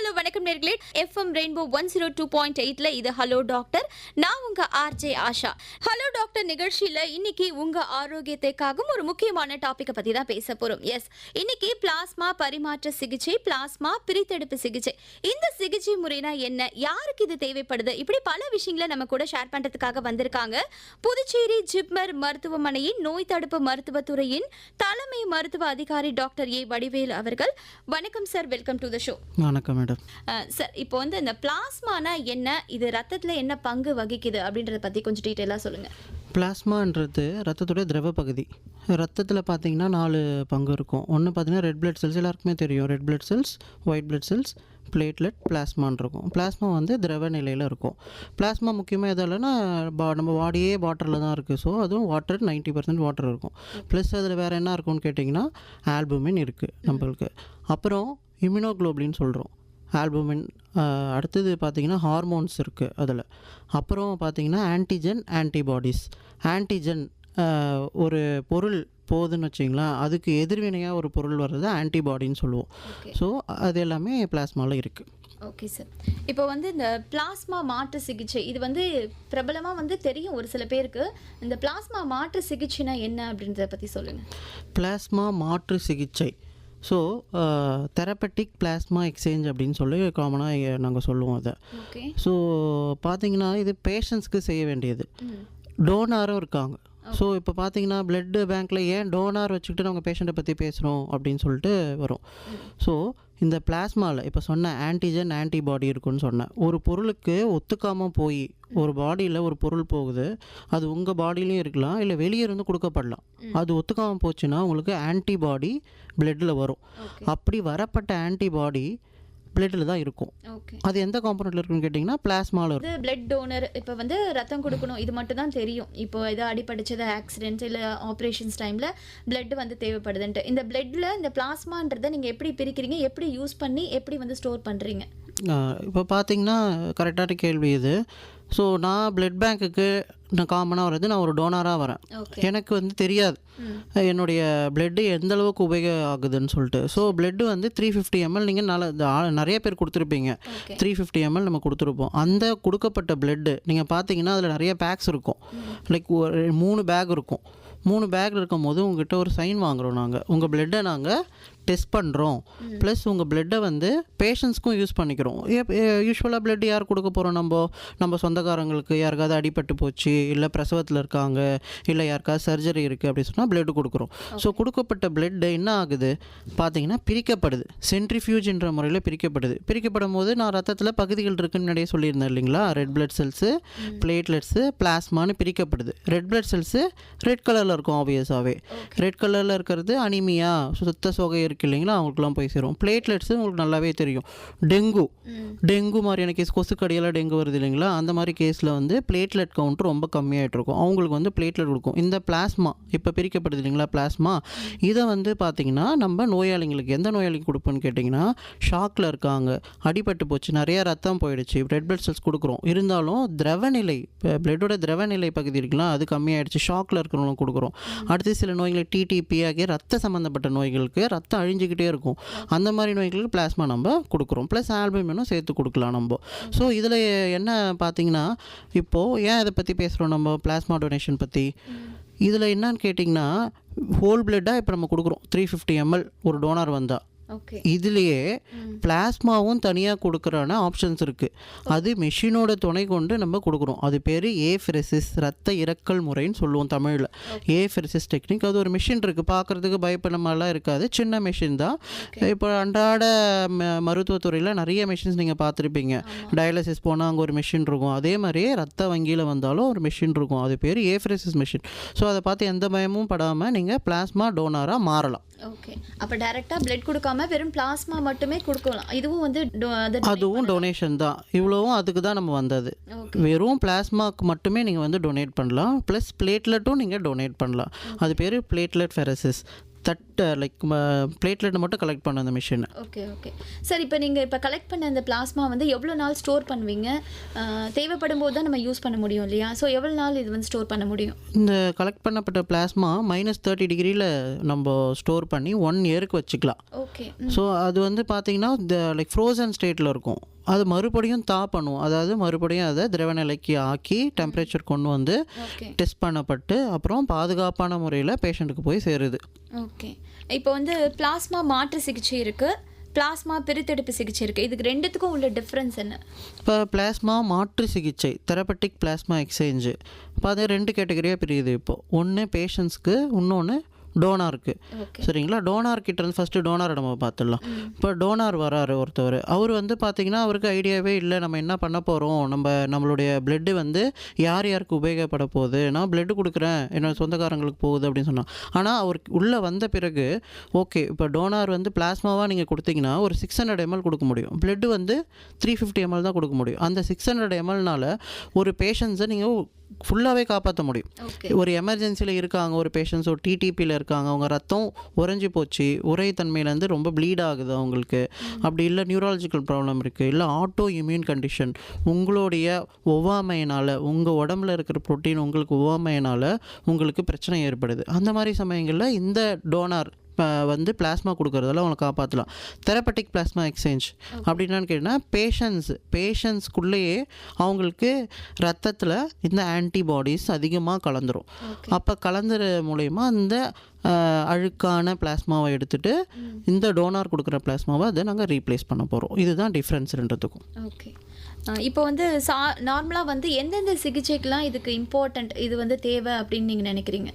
Hello வணக்கம் நேர்களே. FM Rainbow 102.8ல இது ஹலோ டாக்டர். நான் உங்க ஆர்ஜே ஆஷா. ஹலோ டாக்டர் நிகழ்ச்சியில இன்னைக்கு உங்க ஆரோக்கியத்துக்காகவும் ஒரு முக்கியமான டாபிக்கை பத்தி தான் பேச போறோம். எஸ், இன்னைக்கு பிளாஸ்மா பரிமாற்ற சிகிச்சை, பிளாஸ்மா பிரித்தெடுப்பு சிகிச்சை. இந்த சிகிச்சை முறைனா என்ன, யாருக்கு இது தேவைப்படுது, இப்படி பல விஷயங்களை நம்ம கூட ஷேர் பண்றதுக்காக வந்திருக்காங்க புதுச்சேரி ஜிப்மர் மருத்துவமனையின் நோய் தடுப்பு மருத்துவத்துறையின் தலைமை மருத்துவ அதிகாரி டாக்டர் ஏ வடிவேலு அவர்கள். வணக்கம் sir, welcome to the show. வணக்கம் மேடம். சார், இப்போ வந்து இந்த பிளாஸ்மானா என்ன, இது ரத்தத்தில் என்ன பங்கு வகிக்குது அப்படின்றத பற்றி கொஞ்சம் டீட்டெயிலாக சொல்லுங்கள். பிளாஸ்மான்றது ரத்தத்துடைய திரவ பகுதி. ரத்தத்தில் பார்த்தீங்கன்னா 4 பங்கு இருக்கும். ஒன்று பார்த்தீங்கன்னா ரெட் பிளட் செல்ஸ், எல்லாருக்குமே தெரியும். Red blood cells, white blood cells, platelet, பிளாஸ்மான் இருக்கும். பிளாஸ்மா வந்து திரவ நிலையில் இருக்கும். பிளாஸ்மா முக்கியமாக எதாலன்னா நம்ம பாடியே வாட்டரில் தான் இருக்குது. ஸோ அதுவும் வாட்டர் 90% வாட்டர் இருக்கும். ப்ளஸ் அதில் வேறு என்ன இருக்கும்னு கேட்டிங்கன்னா ஆல்புமின் இருக்குது நம்மளுக்கு. அப்புறம் இம்யூனோகுளோபின் சொல்கிறோம், ஆல்புமின். அடுத்தது பார்த்திங்கன்னா ஹார்மோன்ஸ் இருக்குது அதில். அப்புறம் பார்த்திங்கன்னா ஆன்டிஜன், ஆன்டிபாடிஸ். ஆன்டிஜன் ஒரு பொருள் போகுதுன்னு வச்சிங்களா, அதுக்கு எதிர்வினையாக ஒரு பொருள் வர்றது ஆன்டிபாடின்னு சொல்லுவோம். ஸோ அது எல்லாமே பிளாஸ்மாவில் இருக்குது. ஓகே சார், இப்போ வந்து இந்த பிளாஸ்மா மாற்று சிகிச்சை இது வந்து பிரபலமாக வந்து தெரியும் ஒரு சில பேருக்கு. இந்த பிளாஸ்மா மாற்று சிகிச்சைனா என்ன அப்படின்றத பற்றி சொல்லுங்கள். பிளாஸ்மா மாற்று சிகிச்சை, ஸோ தெரப்பட்டிக் பிளாஸ்மா எக்ஸ்சேஞ்ச் அப்படின்னு சொல்லி காமனாக நாங்கள் சொல்லுவோம் அதை. ஸோ பார்த்தீங்கன்னா இது பேஷண்ட்ஸ்க்கு செய்ய வேண்டியது. டோனாரும் இருக்காங்க. ஸோ இப்போ பார்த்தீங்கன்னா பிளட்டு பேங்க்கில் ஏன் டோனார் வச்சுக்கிட்டு நம்ம பேஷண்ட்டை பற்றி பேசுகிறோம் அப்படின்னு சொல்லிட்டு வரும். ஸோ இந்த பிளாஸ்மாவில் இப்போ சொன்ன ஆன்டிஜன், ஆன்டிபாடி இருக்குன்னு சொன்னேன். ஒரு பொருளுக்கு ஒத்துக்காமல் போய் ஒரு பாடியில் ஒரு பொருள் போகுது, அது உங்கள் பாடியிலையும் இருக்கலாம், இல்லை வெளியே இருந்து கொடுக்கப்படலாம். அது ஒத்துக்காமல் போச்சுன்னா உங்களுக்கு ஆன்டிபாடி பிளட்டில் வரும். அப்படி வரப்பட்ட ஆன்டிபாடி பிளட்டில் தான் இருக்கும். அது எந்த காம்பனண்ட்டில் இருக்குன்னு கேட்டிங்கன்னா பிளாஸ்மாவில் இருக்கும். பிளட் டோனர் இப்போ வந்து ரத்தம் கொடுக்கணும், இது மட்டும் தான் தெரியும். இப்போ ஏதோ அடிபடிச்சது, ஆக்சிடென்ட்ஸ் இல்லை ஆப்ரேஷன்ஸ் டைமில் பிளட் வந்து தேவைப்படுதுன்ட்டு. இந்த பிளட்டில் இந்த பிளாஸ்மான்றதை நீங்கள் எப்படி பிரிக்கிறீங்க, எப்படி யூஸ் பண்ணி எப்படி வந்து ஸ்டோர் பண்ணுறீங்க? இப்போ பார்த்தீங்கன்னா கரெக்டான கேள்வி இது. ஸோ நான் பிளட் பேங்க்குக்கு நான் காமனாக வர்றது, நான் ஒரு டோனராக வரேன். எனக்கு வந்து தெரியாது என்னுடைய பிளட்டு எந்த அளவுக்கு உபயோகம் ஆகுதுன்னு சொல்லிட்டு. ஸோ பிளட்டு வந்து 350 ml நீங்கள் நிறைய பேர் கொடுத்துருப்பீங்க. 350 ml நம்ம கொடுத்துருப்போம். அந்த கொடுக்கப்பட்ட பிளட்டு நீங்கள் பார்த்தீங்கன்னா அதில் நிறைய பேக்ஸ் இருக்கும். லைக் ஒரு 3 பேக் இருக்கும். 3 பேக் இருக்கும் போது உங்கள்கிட்ட ஒரு சைன் வாங்குகிறோம். நாங்கள் உங்கள் பிளட்டை நாங்கள் டெஸ்ட் பண்ணுறோம். ப்ளஸ் உங்கள் பிளட்டை வந்து பேஷண்ட்ஸ்க்கும் யூஸ் பண்ணிக்கிறோம். யூஸ்வலாக பிளட் யார் கொடுக்க போகிறோம்? நம்ம சொந்தக்காரங்களுக்கு யாருக்காவது அடிபட்டு போச்சு, இல்லை பிரசவத்தில் இருக்காங்க, இல்லை யாருக்காவது சர்ஜரி இருக்குது அப்படின்னு சொன்னால் பிளட் கொடுக்குறோம். ஸோ கொடுக்கப்பட்ட பிளட்டு என்ன ஆகுது பார்த்தீங்கன்னா பிரிக்கப்படுது. சென்ட்ரிஃபியூஜ்ன்ற முறையில் பிரிக்கப்படுது. பிரிக்கப்படும் போது நான் ரத்தத்தில் பகுதிகள் இருக்குன்னு நிறைய சொல்லியிருந்தேன் இல்லைங்களா. ரெட் பிளட் செல்ஸு, பிளேட்லெட்ஸு, பிளாஸ்மான்னு பிரிக்கப்படுது. ரெட் பிளட் செல்ஸு ரெட் கலரில் இருக்கும். ஆப்வியஸாகவே ரெட் கலரில் இருக்கிறது அனிமியா, சுத்த சோகை இருக்குது இல்லைங்களா, அவங்களுக்குலாம் போய் சேரும். பிளேட்லெட்ஸு உங்களுக்கு நல்லாவே தெரியும். டெங்கு மாதிரியான கேஸ், கொசுக்கடியெல்லாம் டெங்கு வருது இல்லைங்களா, அந்த மாதிரி கேஸில் வந்து பிளேட்லெட் கவுண்ட் ரொம்ப கம்மியாகிட்டு இருக்கும். அவங்களுக்கு வந்து பிளேட்லெட் கொடுக்கும். இந்த பிளாஸ்மா இப்போ பிரிக்கப்படுது இல்லைங்களா, பிளாஸ்மா, இதை வந்து பார்த்திங்கன்னா நம்ம நோயாளிங்களுக்கு எந்த நோயாளிக்கு கொடுப்போன்னு கேட்டிங்கன்னா, ஷாக்கில் இருக்காங்க, அடிபட்டு போச்சு, நிறையா ரத்தம் போயிடுச்சு, ரெட் பிளட் செல்ஸ் கொடுக்குறோம். இருந்தாலும் திரவநிலை, பிளட்டோட திரவநிலை பகுதி இருக்குங்களா, அது கம்மியாயிடுச்சு, ஷாக்கில் இருக்கிறவங்களுக்கு கொடுக்குறோம். அடுத்து சில நோய்கள் டிடிபி ஆகிய ரத்த சம்மந்தப்பட்ட நோய்களுக்கு ரத்தம் அழிஞ்சிக்கிட்டே இருக்கும். அந்த மாதிரி நோய்களுக்கு பிளாஸ்மா நம்ம கொடுக்குறோம். ப்ளஸ் ஆல்புமினும் சேர்த்து கொடுக்கலாம் நம்ம. ஸோ இதில் என்ன பார்த்தீங்கன்னா, இப்போது ஏன் இதை பற்றி பேசுகிறோம் நம்ம பிளாஸ்மா டொனேஷன் பற்றி? இதில் என்னன்னு கேட்டிங்கன்னா, ஹோல் பிளட்டாக இப்போ நம்ம கொடுக்குறோம். 350 ml ஒரு டோனார் வந்தால் இதுலேயே பிளாஸ்மாவும் தனியாக கொடுக்குறான ஆப்ஷன்ஸ் இருக்குது. அது மெஷினோட துணை கொண்டு நம்ம கொடுக்குறோம். அது பேர் ஏஃபெரெசிஸ், ரத்த இறக்கல் முறைன்னு சொல்லுவோம் தமிழில். ஏஃபெரெசிஸ் டெக்னிக். அது ஒரு மிஷின் இருக்குது, பார்க்குறதுக்கு பயப்பட மாதிரிலாம் இருக்காது, சின்ன மிஷின் தான். இப்போ அன்றாட மருத்துவத்துறையில் நிறைய மிஷின்ஸ் நீங்கள் பார்த்துருப்பீங்க. டயாலிசிஸ் போனால் அங்கே ஒரு மிஷின் இருக்கும். அதே மாதிரியே ரத்த வங்கியில் வந்தாலும் ஒரு மிஷின் இருக்கும். அது பேர் ஏஃபெரெசிஸ் மிஷின். ஸோ அதை பார்த்து எந்த பயமும் படாமல் நீங்கள் பிளாஸ்மா டோனராக மாறலாம். ஓகே, அப்போ டைரெக்டாக பிளட் கொடுக்காம வெறும் பிளாஸ்மா மட்டுமே கொடுக்கலாம். இதுவும் வந்து அதுவும் டொனேஷன் தான். இவ்வளவும் அதுக்கு தான் நம்ம வந்தது. வெறும் பிளாஸ்மாக்கு மட்டுமே நீங்கள் வந்து டொனேட் பண்ணலாம். ப்ளஸ் பிளேட்லெட்டும் நீங்கள் டொனேட் பண்ணலாம். அது பேர் பிளேட்லெட் ஃபெரசிஸ். லைக் பிளேட்லெட் மட்டும் கலெக்ட் பண்ண அந்த மிஷின். Okay okay sir. இப்போ நீங்கள் இப்போ கலெக்ட் பண்ண அந்த பிளாஸ்மா வந்து எவ்வளோ நாள் ஸ்டோர் பண்ணுவீங்க? தேவைப்படும் போது தான் நம்ம யூஸ் பண்ண முடியும் இல்லையா? ஸோ எவ்வளோ நாள் இது வந்து ஸ்டோர் பண்ண முடியும்? இந்த கலெக்ட் பண்ணப்பட்ட பிளாஸ்மா -30 டிகிரியில் நம்ம ஸ்டோர் பண்ணி 1 இயருக்கு வச்சுக்கலாம். ஓகே. ஸோ அது வந்து பார்த்தீங்கன்னா லைக் ஃப்ரோசன் ஸ்டேட்டில் இருக்கும். அது மறுபடியும் பண்ணுவோம். அதாவது மறுபடியும் அதை திரவ நிலைக்கு ஆக்கி டெம்பரேச்சர் கொண்டு வந்து டெஸ்ட் பண்ணப்பட்டு அப்புறம் பாதுகாப்பான முறையில் பேஷண்ட்டுக்கு போய் சேருது. ஓகே. இப்போ வந்து பிளாஸ்மா மாற்று சிகிச்சை இருக்குது, பிளாஸ்மா பிரித்தெடுப்பு சிகிச்சை இருக்குது. இதுக்கு ரெண்டுத்துக்கும் உள்ள டிஃப்ரென்ஸ் என்ன? இப்போ பிளாஸ்மா மாற்று சிகிச்சை தெரபட்டிக் பிளாஸ்மா எக்ஸ்சேஞ்சு இப்போ அது 2 கேட்டகரியாக பிரியுது. இப்போது ஒன்று பேஷண்ட்ஸ்க்கு, இன்னொன்று டோனாருக்கு. சரிங்களா? டோனார் கிட்ட இருந்து ஃபஸ்ட்டு டோனாரை நம்ம பார்த்துடலாம். இப்போ டோனார் வராரு ஒருத்தவர். அவர் வந்து பார்த்திங்கன்னா அவருக்கு ஐடியாவே இல்லை நம்ம என்ன பண்ண போகிறோம், நம்மளுடைய பிளட்டு வந்து யார் யாருக்கு உபயோகப்பட போகுது, நான் பிளட்டு கொடுக்குறேன் என்னோட சொந்தக்காரங்களுக்கு போகுது அப்படின்னு சொன்னால். ஆனால் அவருக்கு உள்ளே வந்த பிறகு ஓகே இப்போ டோனார் வந்து பிளாஸ்மாவாக நீங்கள் கொடுத்தீங்கன்னா ஒரு 600 ml கொடுக்க முடியும். பிளட்டு வந்து 350 ml தான் கொடுக்க முடியும். அந்த 600 mlனால ஒரு பேஷண்ட்ஸை நீங்கள் ஃபுல்லாகவே காப்பாற்ற முடியும். ஒரு எமர்ஜென்சியில் இருக்காங்க, ஒரு பேஷண்ட்ஸ் ஒரு டிடிபியில் இருக்காங்க, அவங்க ரத்தம் உறைஞ்சி போச்சு, உரை தன்மையிலேருந்து ரொம்ப ப்ளீட் ஆகுது அவங்களுக்கு, அப்படி இல்லை நியூராலஜிக்கல் ப்ராப்ளம் இருக்குது, இல்லை ஆட்டோ இம்யூன் கண்டிஷன், உங்களுடைய ஒவ்வாமையினால் உங்கள் உடம்புல இருக்கிற ப்ரோட்டீன் உங்களுக்கு ஒவ்வாமையினால் உங்களுக்கு பிரச்சனை ஏற்படுது. அந்த மாதிரி சமயங்களில் இந்த டோனார் வந்து பிளாஸ்மா கொடுக்கறதால அவங்களை காப்பாற்றலாம். தெரபட்டிக் பிளாஸ்மா எக்ஸ்சேஞ்ச் அப்படின்னான்னு கேட்டிங்கன்னா பேஷண்ட்ஸ்குள்ளேயே அவங்களுக்கு ரத்தத்தில் இந்த ஆன்டிபாடிஸ் அதிகமாக கலந்துரும். அப்போ கலந்துற மூலயமா அந்த அழுக்கான பிளாஸ்மாவை எடுத்துகிட்டு இந்த டோனார் கொடுக்குற பிளாஸ்மாவை அதை நாங்கள் ரீப்ளேஸ் பண்ண போகிறோம். இதுதான் டிஃப்ரென்ஸ் ரெண்டுத்துக்கும். ஓகே. இப்போ வந்து நார்மலாக வந்து எந்தெந்த சிகிச்சைக்கெலாம் இதுக்கு இம்பார்ட்டண்ட், இது வந்து தேவை அப்படின்னு நீங்கள் நினைக்கிறீங்க?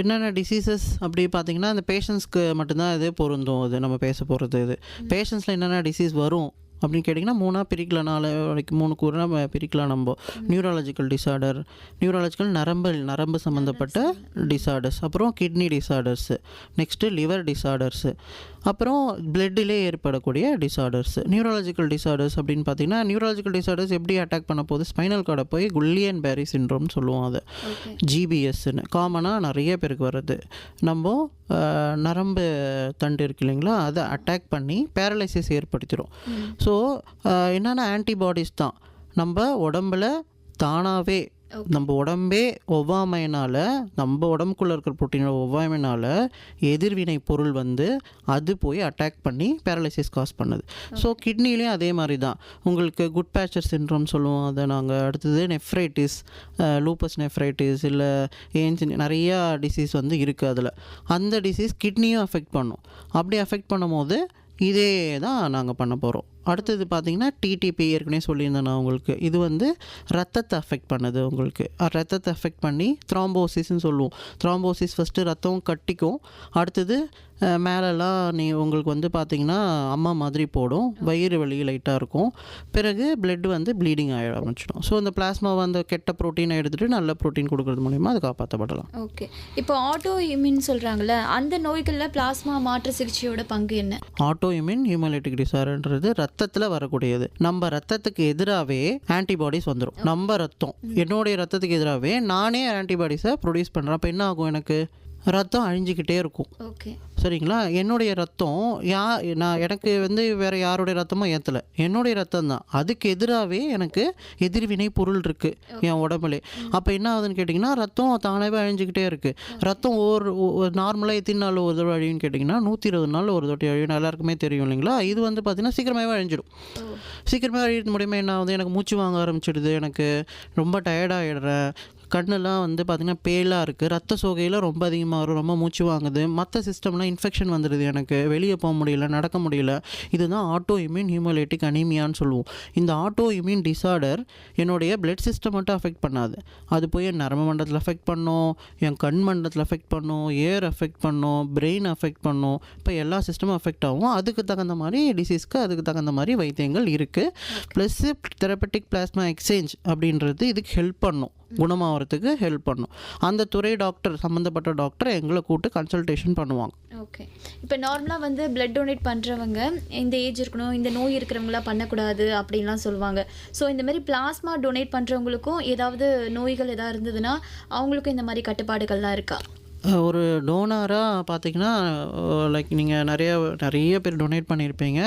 என்னென்ன டிசீசஸ் அப்படி பார்த்தீங்கன்னா அந்த பேஷண்ட்ஸ்க்கு மட்டும்தான் இது பொருந்தும். இது நம்ம பேச போகிறது இது பேஷண்ட்ஸில் என்னென்ன டிசீஸ் வரும் அப்படின்னு கேட்டிங்கன்னா 3 பிரிக்கலாம், 3 கூறாக பிரிக்கலாம். நம்ம நியூராலஜிக்கல் டிசார்டர், நியூராலஜிக்கல் நரம்பு சம்மந்தப்பட்ட டிசார்டர்ஸ், அப்புறம் kidney disorders, next liver disorders, அப்புறம் பிளட்டிலே ஏற்படக்கூடிய டிசார்டர்ஸ். நியூராலஜிக்கல் டிசார்டர்ஸ் அப்படின்னு பார்த்தீங்கன்னா நியூராலஜிக்கல் டிசார்டர்ஸ் எப்படி அட்டாக் பண்ண போகுது, ஸ்பைனல் கார்டை போய் குல்லியன் பேரி சிண்ட்ரோம்னு சொல்லுவோம். அது ஜிபிஎஸ்ன்னு காமனாக நிறைய பேருக்கு வருது. நம்ம நரம்பு தண்டு இருக்கு இல்லைங்களா, அதை அட்டாக் பண்ணி பேரலைசிஸ் ஏற்படுத்திடும். ஸோ என்னென்ன ஆன்டிபாடிஸ் தான் நம்ம உடம்புல தானாகவே நம்ம உடம்பே ஒவ்வாமையினால், நம்ம உடம்புக்குள்ளே இருக்கிற ப்ரோட்டீனோட ஒவ்வாமையினால் எதிர்வினை பொருள் வந்து அது போய் அட்டாக் பண்ணி பேரலைசிஸ் காஸ் பண்ணுது. ஸோ கிட்னிலையும் அதே மாதிரி தான் உங்களுக்கு குட் பேச்சர் சிண்ட்ரோம் சொல்லுவோம். அதை நாங்கள் அடுத்தது நெஃப்ரைட்டிஸ், லூப்பஸ் நெஃப்ரைட்டிஸ், இல்லை நிறையா டிசீஸ் வந்து இருக்குது. அதில் அந்த டிசீஸ் கிட்னியும் அஃபெக்ட் பண்ணும். அப்படி அஃபெக்ட் பண்ணும் போது இதே தான் நாங்கள் பண்ண போகிறோம். அடுத்தது பார்த்திங்கன்னா டிடிபி ஏற்கனவே சொல்லியிருந்தேன் நான் உங்களுக்கு. இது வந்து ரத்தத்தை அஃபெக்ட் பண்ணுது. உங்களுக்கு ரத்தத்தை அஃபெக்ட் பண்ணி த்ராம்போசிஸ்ன்னு சொல்லுவோம். த்ராம்போசிஸ் ஃபஸ்ட்டு ரத்தம் கட்டிக்கும், அடுத்தது மேலெல்லாம் உங்களுக்கு வந்து பார்த்திங்கன்னா அம்மா மாதிரி போடும், வயிறு வலி லைட்டாக இருக்கும், பிறகு பிளட் வந்து ப்ளீடிங் ஆகிட ஆரம்பிச்சிடும். ஸோ அந்த பிளாஸ்மாவை அந்த கெட்ட ப்ரோட்டீனை எடுத்துகிட்டு நல்ல ப்ரோட்டீன் கொடுக்கறது மூலிமா அது காப்பாற்றப்படலாம். ஓகே. இப்போ ஆட்டோ இம்யூன் சொல்கிறாங்களே, அந்த நோய்களில் பிளாஸ்மா மாற்று சிகிச்சையோட பங்கு என்ன? ஆட்டோ இம்யூன் ஹீமோலைட்டிக் டிசார்டர்ன்றது ரத்தத்தில் வரக்கூடியது. நம்ம ரத்தத்துக்கு எதிராகவே ஆன்டிபாடிஸ் வந்துடும். நம்ம ரத்தம் என்னுடைய ரத்தத்துக்கு எதிராகவே நானே ஆன்டிபாடிஸை ப்ரொடியூஸ் பண்ணுறேன். அப்போ என்ன ஆகும், எனக்கு ரத்தம் அழிஞ்சிக்கிட்டே இருக்கும். ஓகே, சரிங்களா? என்னுடைய ரத்தம் எனக்கு வந்து வேறு யாருடைய ரத்தமும் ஏற்றலை, என்னுடைய ரத்தம் தான். அதுக்கு எதிராகவே எனக்கு எதிர்வினை பொருள் இருக்குது என் உடம்புலே. அப்போ என்ன ஆகுதுன்னு கேட்டிங்கன்னா ரத்தம் தானாகவே அழிஞ்சிக்கிட்டே இருக்குது. ரத்தம் ஒரு நார்மலாக எத்தனை நாள் ஒரு தடவை அழியும்னு கேட்டிங்கன்னா 120 நாள் ஒரு தடவை அழியும். எல்லாருக்குமே தெரியும் இல்லைங்களா? இது வந்து பார்த்திங்கன்னா சீக்கிரமாகவே அழிஞ்சிடும். சீக்கிரமாக அழியிறது மூலிமா என்ன ஆகுது, எனக்கு மூச்சு வாங்க ஆரம்பிச்சிடுது, எனக்கு ரொம்ப டயர்டாகிடுறேன், கண்ணெல்லாம் வந்து பார்த்திங்கன்னா பேலாக இருக்குது, ரத்த சோகையில் ரொம்ப அதிகமாக வரும், ரொம்ப மூச்சு வாங்குது, மற்ற சிஸ்டம்லாம் இன்ஃபெக்ஷன் வந்துடுது, எனக்கு வெளியே போக முடியல, நடக்க முடியல. இதுதான் ஆட்டோ இம்யூன் ஹீமோலைட்டிக் அனீமியான்னு சொல்லுவோம். இந்த ஆட்டோ இம்யூன் டிசார்டர் என்னுடைய பிளட் சிஸ்டம் மட்டும் அஃபெக்ட் பண்ணாது, அது போய் என் நரம்பு மண்டலத்தில் அஃபெக்ட் பண்ணும், என் கண் மண்டலத்தில் அஃபெக்ட் பண்ணும், ஏர் அஃபெக்ட் பண்ணும், பிரெயின் அஃபெக்ட் பண்ணும். இப்போ எல்லா சிஸ்டமும் அஃபெக்ட் ஆகும். அதுக்கு தகுந்த மாதிரி டிசீஸ்க்கு அதுக்கு தகுந்த மாதிரி வைத்தியங்கள் இருக்குது. ப்ளஸ் தெரபட்டிக் பிளாஸ்மா எக்ஸ்சேஞ்ச் அப்படின்றது இதுக்கு ஹெல்ப் பண்ணும், குணமாகறதுக்கு ஹெல்ப் பண்ணும். அந்த துறை டாக்டர், சம்மந்தப்பட்ட டாக்டர் எங்களை கூப்பிட்டு கன்சல்டேஷன் பண்ணுவாங்க. ஓகே. இப்போ நார்மலாக வந்து பிளட் டொனேட் பண்ணுறவங்க இந்த ஏஜ் இருக்கணும், இந்த நோய் இருக்கிறவங்களாம் பண்ணக்கூடாது அப்படின்லாம் சொல்லுவாங்க. ஸோ இந்த மாதிரி பிளாஸ்மா டொனேட் பண்ணுறவங்களுக்கும் ஏதாவது நோய்கள் எதாவது இருந்ததுன்னா அவங்களுக்கும் இந்த மாதிரி கட்டுப்பாடுகள்லாம் இருக்கா? ஒரு டோனராக பார்த்தீங்கன்னா லைக் நீங்கள் நிறைய பேர் டொனேட் பண்ணியிருப்பீங்க.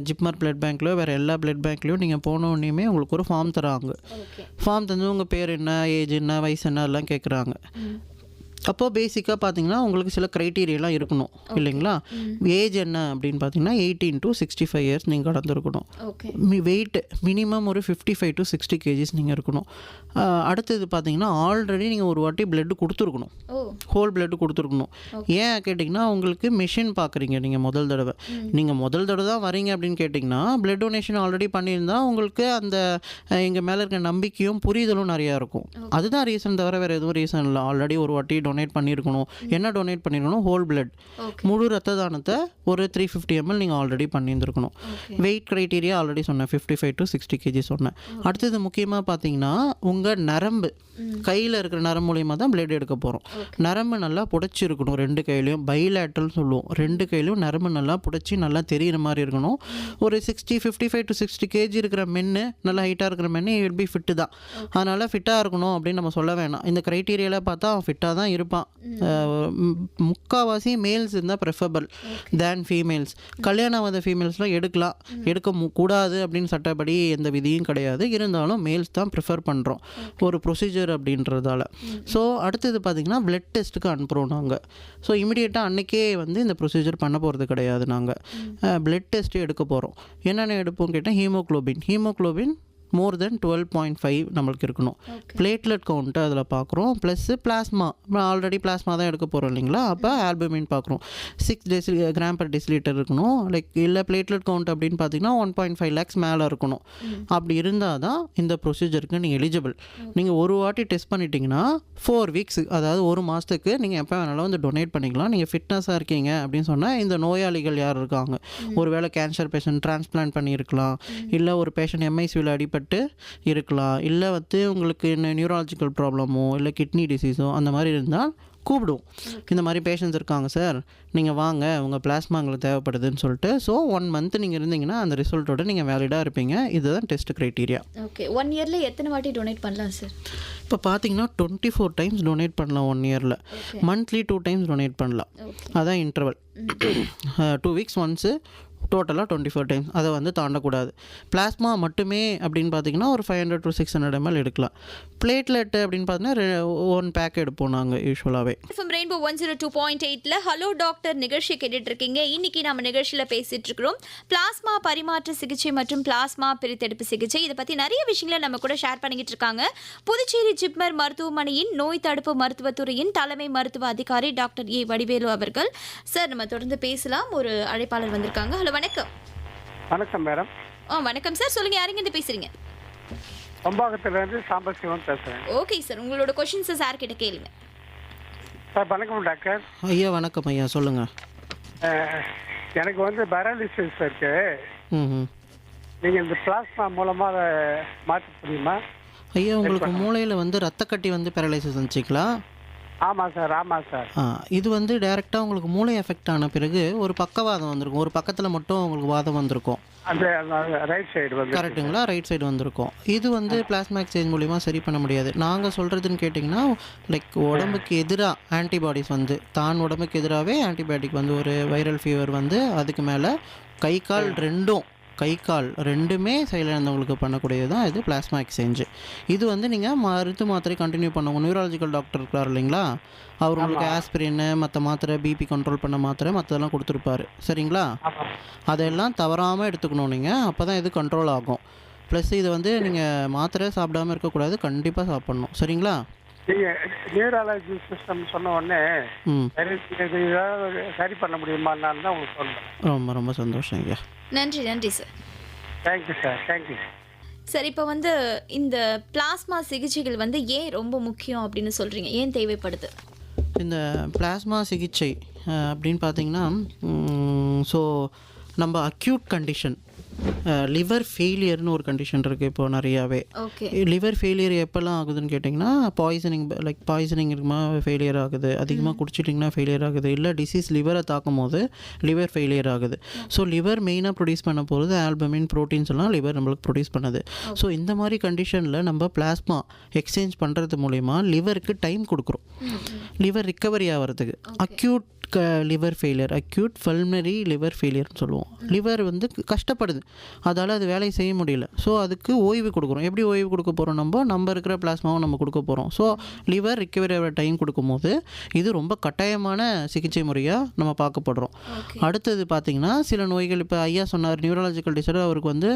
ஜிப்மர் பிளட் பேங்க்லையோ வேறு எல்லா பிளட் பேங்க்லேயும் நீங்கள் போனோடனே உங்களுக்கு ஒரு ஃபார்ம் தராங்க. ஃபார்ம் தந்து உங்கள் பேர் என்ன, ஏஜ் என்ன, வயசு என்ன எல்லாம் கேட்குறாங்க. அப்போது பேசிக்காக பார்த்தீங்கன்னா உங்களுக்கு சில க்ரைட்டீரியெல்லாம் இருக்கணும் இல்லைங்களா. ஏஜ் என்ன அப்படின்னு பார்த்தீங்கன்னா 18 to 65 இயர்ஸ் நீங்கள் கடந்திருக்கணும். வெயிட் மினிமம் ஒரு 55 to 60 kgs நீங்கள் இருக்கணும். அடுத்தது பார்த்தீங்கன்னா ஆல்ரெடி நீங்கள் ஒரு வாட்டி பிளட் கொடுத்துருக்கணும், ஹோல் பிளட் கொடுத்துருக்கணும். ஏன் கேட்டிங்கன்னா உங்களுக்கு மிஷின் பார்க்குறீங்க நீங்கள் முதல் தடவை தான் வரீங்க அப்படின்னு கேட்டிங்கன்னா பிளட் டொனேஷன் ஆல்ரெடி பண்ணியிருந்தால் உங்களுக்கு அந்த எங்கள் மேலே இருக்க நம்பிக்கையும் புரிதலும் நிறையா இருக்கும். அதுதான் ரீசன், தவிர வேறு எதுவும் ரீசன் இல்லை. ஆல்ரெடி ஒரு வாட்டி டொனேட் பண்ணியிருக்கணும். என்ன டொனேட் பண்ணியிருக்கணும்? ஹோல் பிளட், முழு ரத்த தானத்தை ஒரு 350 ml நீங்கள் ஆல்ரெடி பண்ணியிருந்துருக்கணும். வெயிட் க்ரைட்டீரியா ஆல்ரெடி சொன்னேன், 55 to 60 kg சொன்னேன். அடுத்தது முக்கியமாக பார்த்தீங்கன்னா உங்கள் நரம்பு, கையில் இருக்கிற நரம்பு மூலியமாக தான் பிளட் எடுக்க போகிறோம். நரம்பு நல்லா புடைச்சிருக்கணும், 2 கையிலையும். பைலேட்ரல் சொல்லுவோம், 2 கையிலையும் நரம்பு நல்லா புடைச்சி நல்லா தெரிகிற மாதிரி இருக்கணும். ஒரு 55 to 60 kg இருக்கிற மென்னு, நல்லா ஹைட்டாக இருக்கிற மென்னு வில் பி ஃபிட்டு தான். அதனால் ஃபிட்டாக இருக்கணும் அப்படின்னு நம்ம சொல்ல வேணாம். இந்த க்ரைட்டீரியாவில் பார்த்தா அவன் ஃபிட்டாக தான் இருப்பான். முக்கால்வாசி மேல்ஸ் இருந்தால் ப்ரெஃபரபிள் தேன் ஃபீமேல்ஸ். கல்யாணம் ஆகாத ஃபீமேல்ஸ்லாம் எடுக்க கூடாது அப்படின்னு சட்டப்படி எந்த விதியும் கிடையாது. இருந்தாலும் மேல்ஸ் தான் ப்ரிஃபர் பண்ணுறோம் ஒரு ப்ரொசீஜர் அப்படின்றதால. ஸோ அடுத்தது பார்த்திங்கன்னா பிளட் டெஸ்ட்டுக்கு அனுப்புகிறோம் நாங்கள். ஸோ இமிடியேட்டாக அன்றைக்கே இந்த ப்ரொசீஜர் பண்ண போகிறது கிடையாது. நாங்கள் பிளட் டெஸ்ட்டு எடுக்க போகிறோம். என்னென்ன எடுப்போம் கேட்டால் ஹீமோக்ளோபின் மோர் தென் 12.5 நம்மளுக்கு இருக்கணும். பிளேட்லெட் கவுண்ட்டு அதில் பார்க்குறோம். ப்ளஸ்ஸு பிளாஸ்மா, ஆல்ரெடி பிளாஸ்மா தான் எடுக்க போகிறோம் இல்லைங்களா. அப்போ ஆல்புமின் பார்க்குறோம். 6 கிராம் per deciliter இருக்கணும். லைக் இல்லை பிளேட்லெட் கவுண்ட் அப்படின்னு பார்த்தீங்கன்னா 1.5 lakhs மேலே இருக்கணும். அப்படி இருந்தால் தான் இந்த ப்ரொசீஜருக்கு நீங்கள் எலிஜிபிள். நீங்கள் ஒரு வாட்டி டெஸ்ட் பண்ணிட்டீங்கன்னா 4 weeks, அதாவது ஒரு மாதத்துக்கு நீங்கள் எப்போ வேணாலும் டொனேட் பண்ணிக்கலாம். நீங்கள் ஃபிட்னஸாக இருக்கீங்க அப்படின்னு சொன்னால், இந்த நோயாளிகள் யார் இருக்காங்க, ஒருவேளை கேன்சர் பேஷண்ட் டிரான்ஸ்பிளான்ட் பண்ணியிருக்கலாம், இல்லை ஒரு பேஷண்ட் எம்ஐசியூவில் அடிப்பட்டு இருக்கலாம், இல்லை உங்களுக்கு என்ன நியூராலஜிக்கல் ப்ராப்ளமோ இல்லை கிட்னி டிசீஸோ அந்த மாதிரி இருந்தால் கூப்பிடுவோம். இந்த மாதிரி பேஷண்ட்ஸ் இருக்காங்க சார், நீங்கள் வாங்க, உங்கள் பிளாஸ்மா எங்களுக்கு தேவைப்படுதுன்னு சொல்லிட்டு. ஸோ 1 month நீங்கள் இருந்தீங்கன்னா அந்த ரிசல்ட்டோட நீங்கள் வேலிடாக இருப்பீங்க. இதுதான் டெஸ்ட் க்ரைட்டீரியா. ஓகே, 1 yearல எத்தனை வாட்டி டொனேட் பண்ணலாம் சார்? இப்போ பார்த்தீங்கன்னா 24 times டொனேட் பண்ணலாம் 1 yearல. மந்த்லி 2 times டொனேட் பண்ணலாம். அதான் இன்டர்வல். 2 weeks ஒன்ஸு, டோட்டலாக 24 times. அதை தாண்டக்கூடாது. பிளாஸ்மா மட்டுமே அப்படின்னு பார்த்தீங்கன்னா ஒரு 500 to 600 ml எடுக்கலாம். பிளேட்லெட் அப்படின்னு பார்த்தீங்கன்னா 1 pack எடுப்போம் நாங்கள் யூஸ்வலாகவே. ரெயின்போ 102.8ல ஹலோ டாக்டர் நிகழ்ச்சி கேட்டுட்டு இருக்கீங்க. இன்னைக்கு நம்ம நிகழ்ச்சியில் பேசிட்டு இருக்கிறோம் பிளாஸ்மா பரிமாற்ற சிகிச்சை மற்றும் பிளாஸ்மா பிரித்தெடுப்பு சிகிச்சை. இதை பற்றி நிறைய விஷயங்களை நம்ம கூட ஷேர் பண்ணிக்கிட்டு இருக்காங்க புதுச்சேரி ஜிப்மர் மருத்துவமனையின் நோய் தடுப்பு மருத்துவத்துறையின் தலைமை மருத்துவ அதிகாரி டாக்டர் ஏ வடிவேலு அவர்கள். சார், நம்ம தொடர்ந்து பேசலாம். ஒரு அழைப்பாளர் வந்திருக்காங்க. ஹலோ, வணக்கம். வணக்கம் மேடம். வணக்கம் சார், சொல்லுங்க, யாருங்க இருந்து பேசுறீங்க? பம்பாக்கத்திலிருந்து சாம்பசிவம் பேசுகிறேன். ஓகே சார், உங்களோட கொஸ்டின்ஸை சார் கிட்ட கேளுங்க. சார் வணக்கம் டாக்டர். ஐயா வணக்கம் ஐயா, சொல்லுங்கள். எனக்கு பேரலிசிஸ் இருக்கு. ம். நீங்கள் இந்த பிளாஸ்மா மூலமாக அதை மாற்ற முடியுமா? ஐயா, உங்களுக்கு மூளையில் ரத்தக்கட்டி பேரலைசிஸ் வந்துச்சிங்களா? ஆமாம் சார். இது டைரெக்டாக உங்களுக்கு மூளை எஃபெக்ட் ஆன பிறகு ஒரு பக்கவாதம் வந்திருக்கும். ஒரு பக்கத்தில் மட்டும் உங்களுக்கு வாதம் வந்திருக்கும். அந்த ரைட் சைடு கரெக்டுங்களா? ரைட் சைடு வந்திருக்கும். இது பிளாஸ்மா எக்ஸ்சேஞ்ச் மூலிமா சரி பண்ண முடியாது. நாங்கள் சொல்கிறதுன்னு கேட்டிங்கன்னா, லைக் உடம்புக்கு எதிராக ஆன்டிபாடிஸ் தான் உடம்புக்கு எதிராகவே ஆன்டிபயோட்டிக் ஒரு வைரல் ஃபீவர் அதுக்கு மேலே கை கால் ரெண்டுமே செயலிழந்தவங்களுக்கு பண்ணக்கூடியது தான் இது பிளாஸ்மா எக்ஸ்சேஞ்சு. இது நீங்கள் மருந்து மாத்திரை கண்டினியூ பண்ணுவோம். நியூராலஜிக்கல் டாக்டர் இருக்கார் இல்லைங்களா, அவர் உங்களுக்கு ஆஸ்பிரின், மற்ற மாத்திரை, பிபி கண்ட்ரோல் பண்ண மாத்திரை, மற்றதெல்லாம் கொடுத்துருப்பாரு. சரிங்களா? அதெல்லாம் தவறாமல் எடுத்துக்கணும் நீங்கள். அப்போ தான் இது கண்ட்ரோல் ஆகும். ப்ளஸ் இது நீங்கள் மாத்திரை சாப்பிடாமல் இருக்கக்கூடாது, கண்டிப்பாக சாப்பிட்ணும். சரிங்களா? நியூராலஜி சிஸ்டம் சொன்ன உடனே சரி பண்ண முடியுமான்னு தான் உங்களுக்கு சொல்கிறேன். ரொம்ப ரொம்ப சந்தோஷம் ஐயா. நன்றி sir. Thank you sir. Thank you sir. இப்போ இந்த பிளாஸ்மா சிகிச்சைகள் ஏன் ரொம்ப முக்கியம் அப்படின்னு சொல்கிறீங்க? ஏன் தேவைப்படுது இந்த பிளாஸ்மா சிகிச்சை அப்படின்னு பார்த்தீங்கன்னா, ஸோ நம்ம அக்யூட் கண்டிஷன் லிவர் ஃபெயிலியர்னு ஒரு கண்டிஷன் இருக்குது இப்போ நிறையாவே. ஓகே. லிவர் ஃபெயிலியர் எப்போல்லாம் ஆகுதுன்னு கேட்டிங்கன்னா பாய்சனிங் இருக்குமா ஃபெயிலியர் ஆகுது, அதிகமாக குடிச்சிட்டிங்கன்னா ஃபெயிலியர் ஆகுது, இல்லை டிசீஸ் லிவரை தாக்கும் போது லிவர் ஃபெயிலியர் ஆகுது. ஸோ லிவர் மெயினாக ப்ரொடியூஸ் பண்ண போகிறது ஆல்பமின் ப்ரோட்டீன்ஸ் எல்லாம் லிவர் நம்மளுக்கு ப்ரொடியூஸ் பண்ணுது. ஸோ இந்த மாதிரி கண்டிஷனில் நம்ம பிளாஸ்மா எக்ஸ்சேஞ்ச் பண்ணுறது மூலிமா லிவருக்கு டைம் கொடுக்குறோம் லிவர் ரிக்கவரி ஆகிறதுக்கு. Acute liver failure, acute pulmonary liver ஃபெயிலியர்னு சொல்லுவோம். லிவர் வந்து கஷ்டப்படுது, அதால் அது வேலையை செய்ய முடியல. ஸோ அதுக்கு ஓய்வு கொடுக்குறோம். எப்படி ஓய்வு கொடுக்க போகிறோம்? நம்ம இருக்கிற பிளாஸ்மாவும் நம்ம கொடுக்க போகிறோம். ஸோ லிவர் ரிக்கவரி ஆகிற டைம் கொடுக்கும்போது இது ரொம்ப கட்டாயமான சிகிச்சை முறையாக நம்ம பார்க்கப்படுறோம். அடுத்தது பார்த்திங்கன்னா சில நோய்கள், இப்போ ஐயா சொன்னார் நியூரலாஜிக்கல் டிசார்டர், அவருக்கு வந்து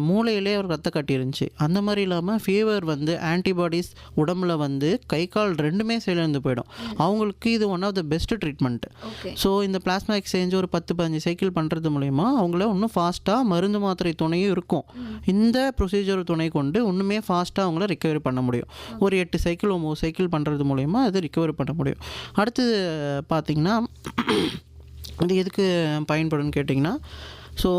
மூளையிலே அவர் ரத்த கட்டி இருந்துச்சு. அந்த மாதிரி இல்லாமல் ஃபீவர் வந்து ஆன்டிபாடிஸ் உடம்புல வந்து கை கால் ரெண்டுமே செயலிழந்து போயிடும். அவங்களுக்கு இது one of the best treatment. So இந்த பிளாஸ்மா எக்ஸ்சேஞ்ச் ஒரு 10-15 சைக்கிள் பண்ணுறது மூலயமா அவங்கள இன்னும் ஃபாஸ்ட்டாக மருந்து மாத்திரை துணையும் இருக்கும். இந்த ப்ரொசீஜர் துணை கொண்டு இன்னுமே ஃபாஸ்ட்டாக அவங்கள ரிக்கவரி பண்ண முடியும். ஒரு 8 சைக்கிள் 9 சைக்கிள் பண்ணுறது மூலயமா அது ரிக்கவரி பண்ண முடியும். அடுத்தது பார்த்திங்கன்னா இது எதுக்கு பயன்படும்னு கேட்டிங்கன்னா, ஸோ